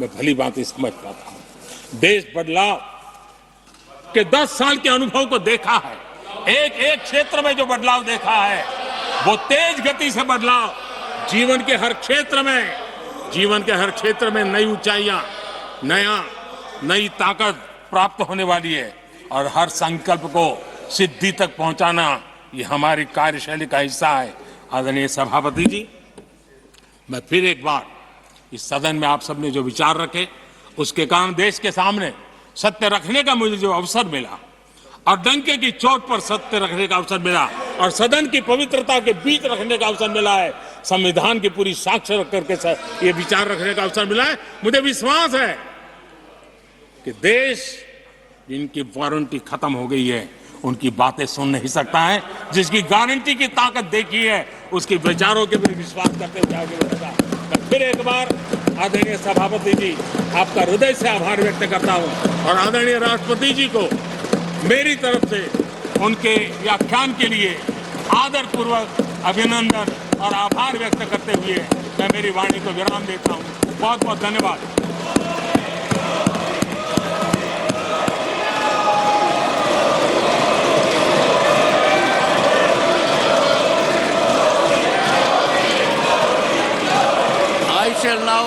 मैं भली भांति समझ पाता हूं। देश बदलाव के 10 साल के अनुभव को देखा है, एक क्षेत्र में जो बदलाव देखा है वो तेज गति से बदलाव जीवन के हर क्षेत्र में नई ऊंचाइयां, नई ताकत प्राप्त होने वाली है और हर संकल्प को सिद्धि तक पहुंचाना ये हमारी कार्यशैली का हिस्सा है। आदरणीय सभापति जी, मैं फिर एक बार इस सदन में आप सबने जो विचार रखे उसके कारण देश के सामने सत्य रखने का मुझे जो अवसर मिला और डंके की चोट पर सत्य रखने का अवसर मिला और सदन की पवित्रता के बीच रखने का अवसर मिला है, संविधान की पूरी साक्ष्य रख करके ये विचार रखने का अवसर मिला है। मुझे विश्वास है कि देश जिनकी वारंटी खत्म हो गई है उनकी बातें सुन नहीं सकता है, जिसकी गारंटी की ताकत देखी है उसके विचारों के भी विश्वास करते हुए आगे बढ़ेगा। मैं फिर एक बार आदरणीय सभापति जी आपका हृदय से आभार व्यक्त करता हूं और आदरणीय राष्ट्रपति जी को मेरी तरफ से उनके व्याख्यान के लिए आदरपूर्वक अभिनंदन और आभार व्यक्त करते हुए मैं मेरी वाणी को विराम देता हूं। बहुत बहुत धन्यवाद। I shall now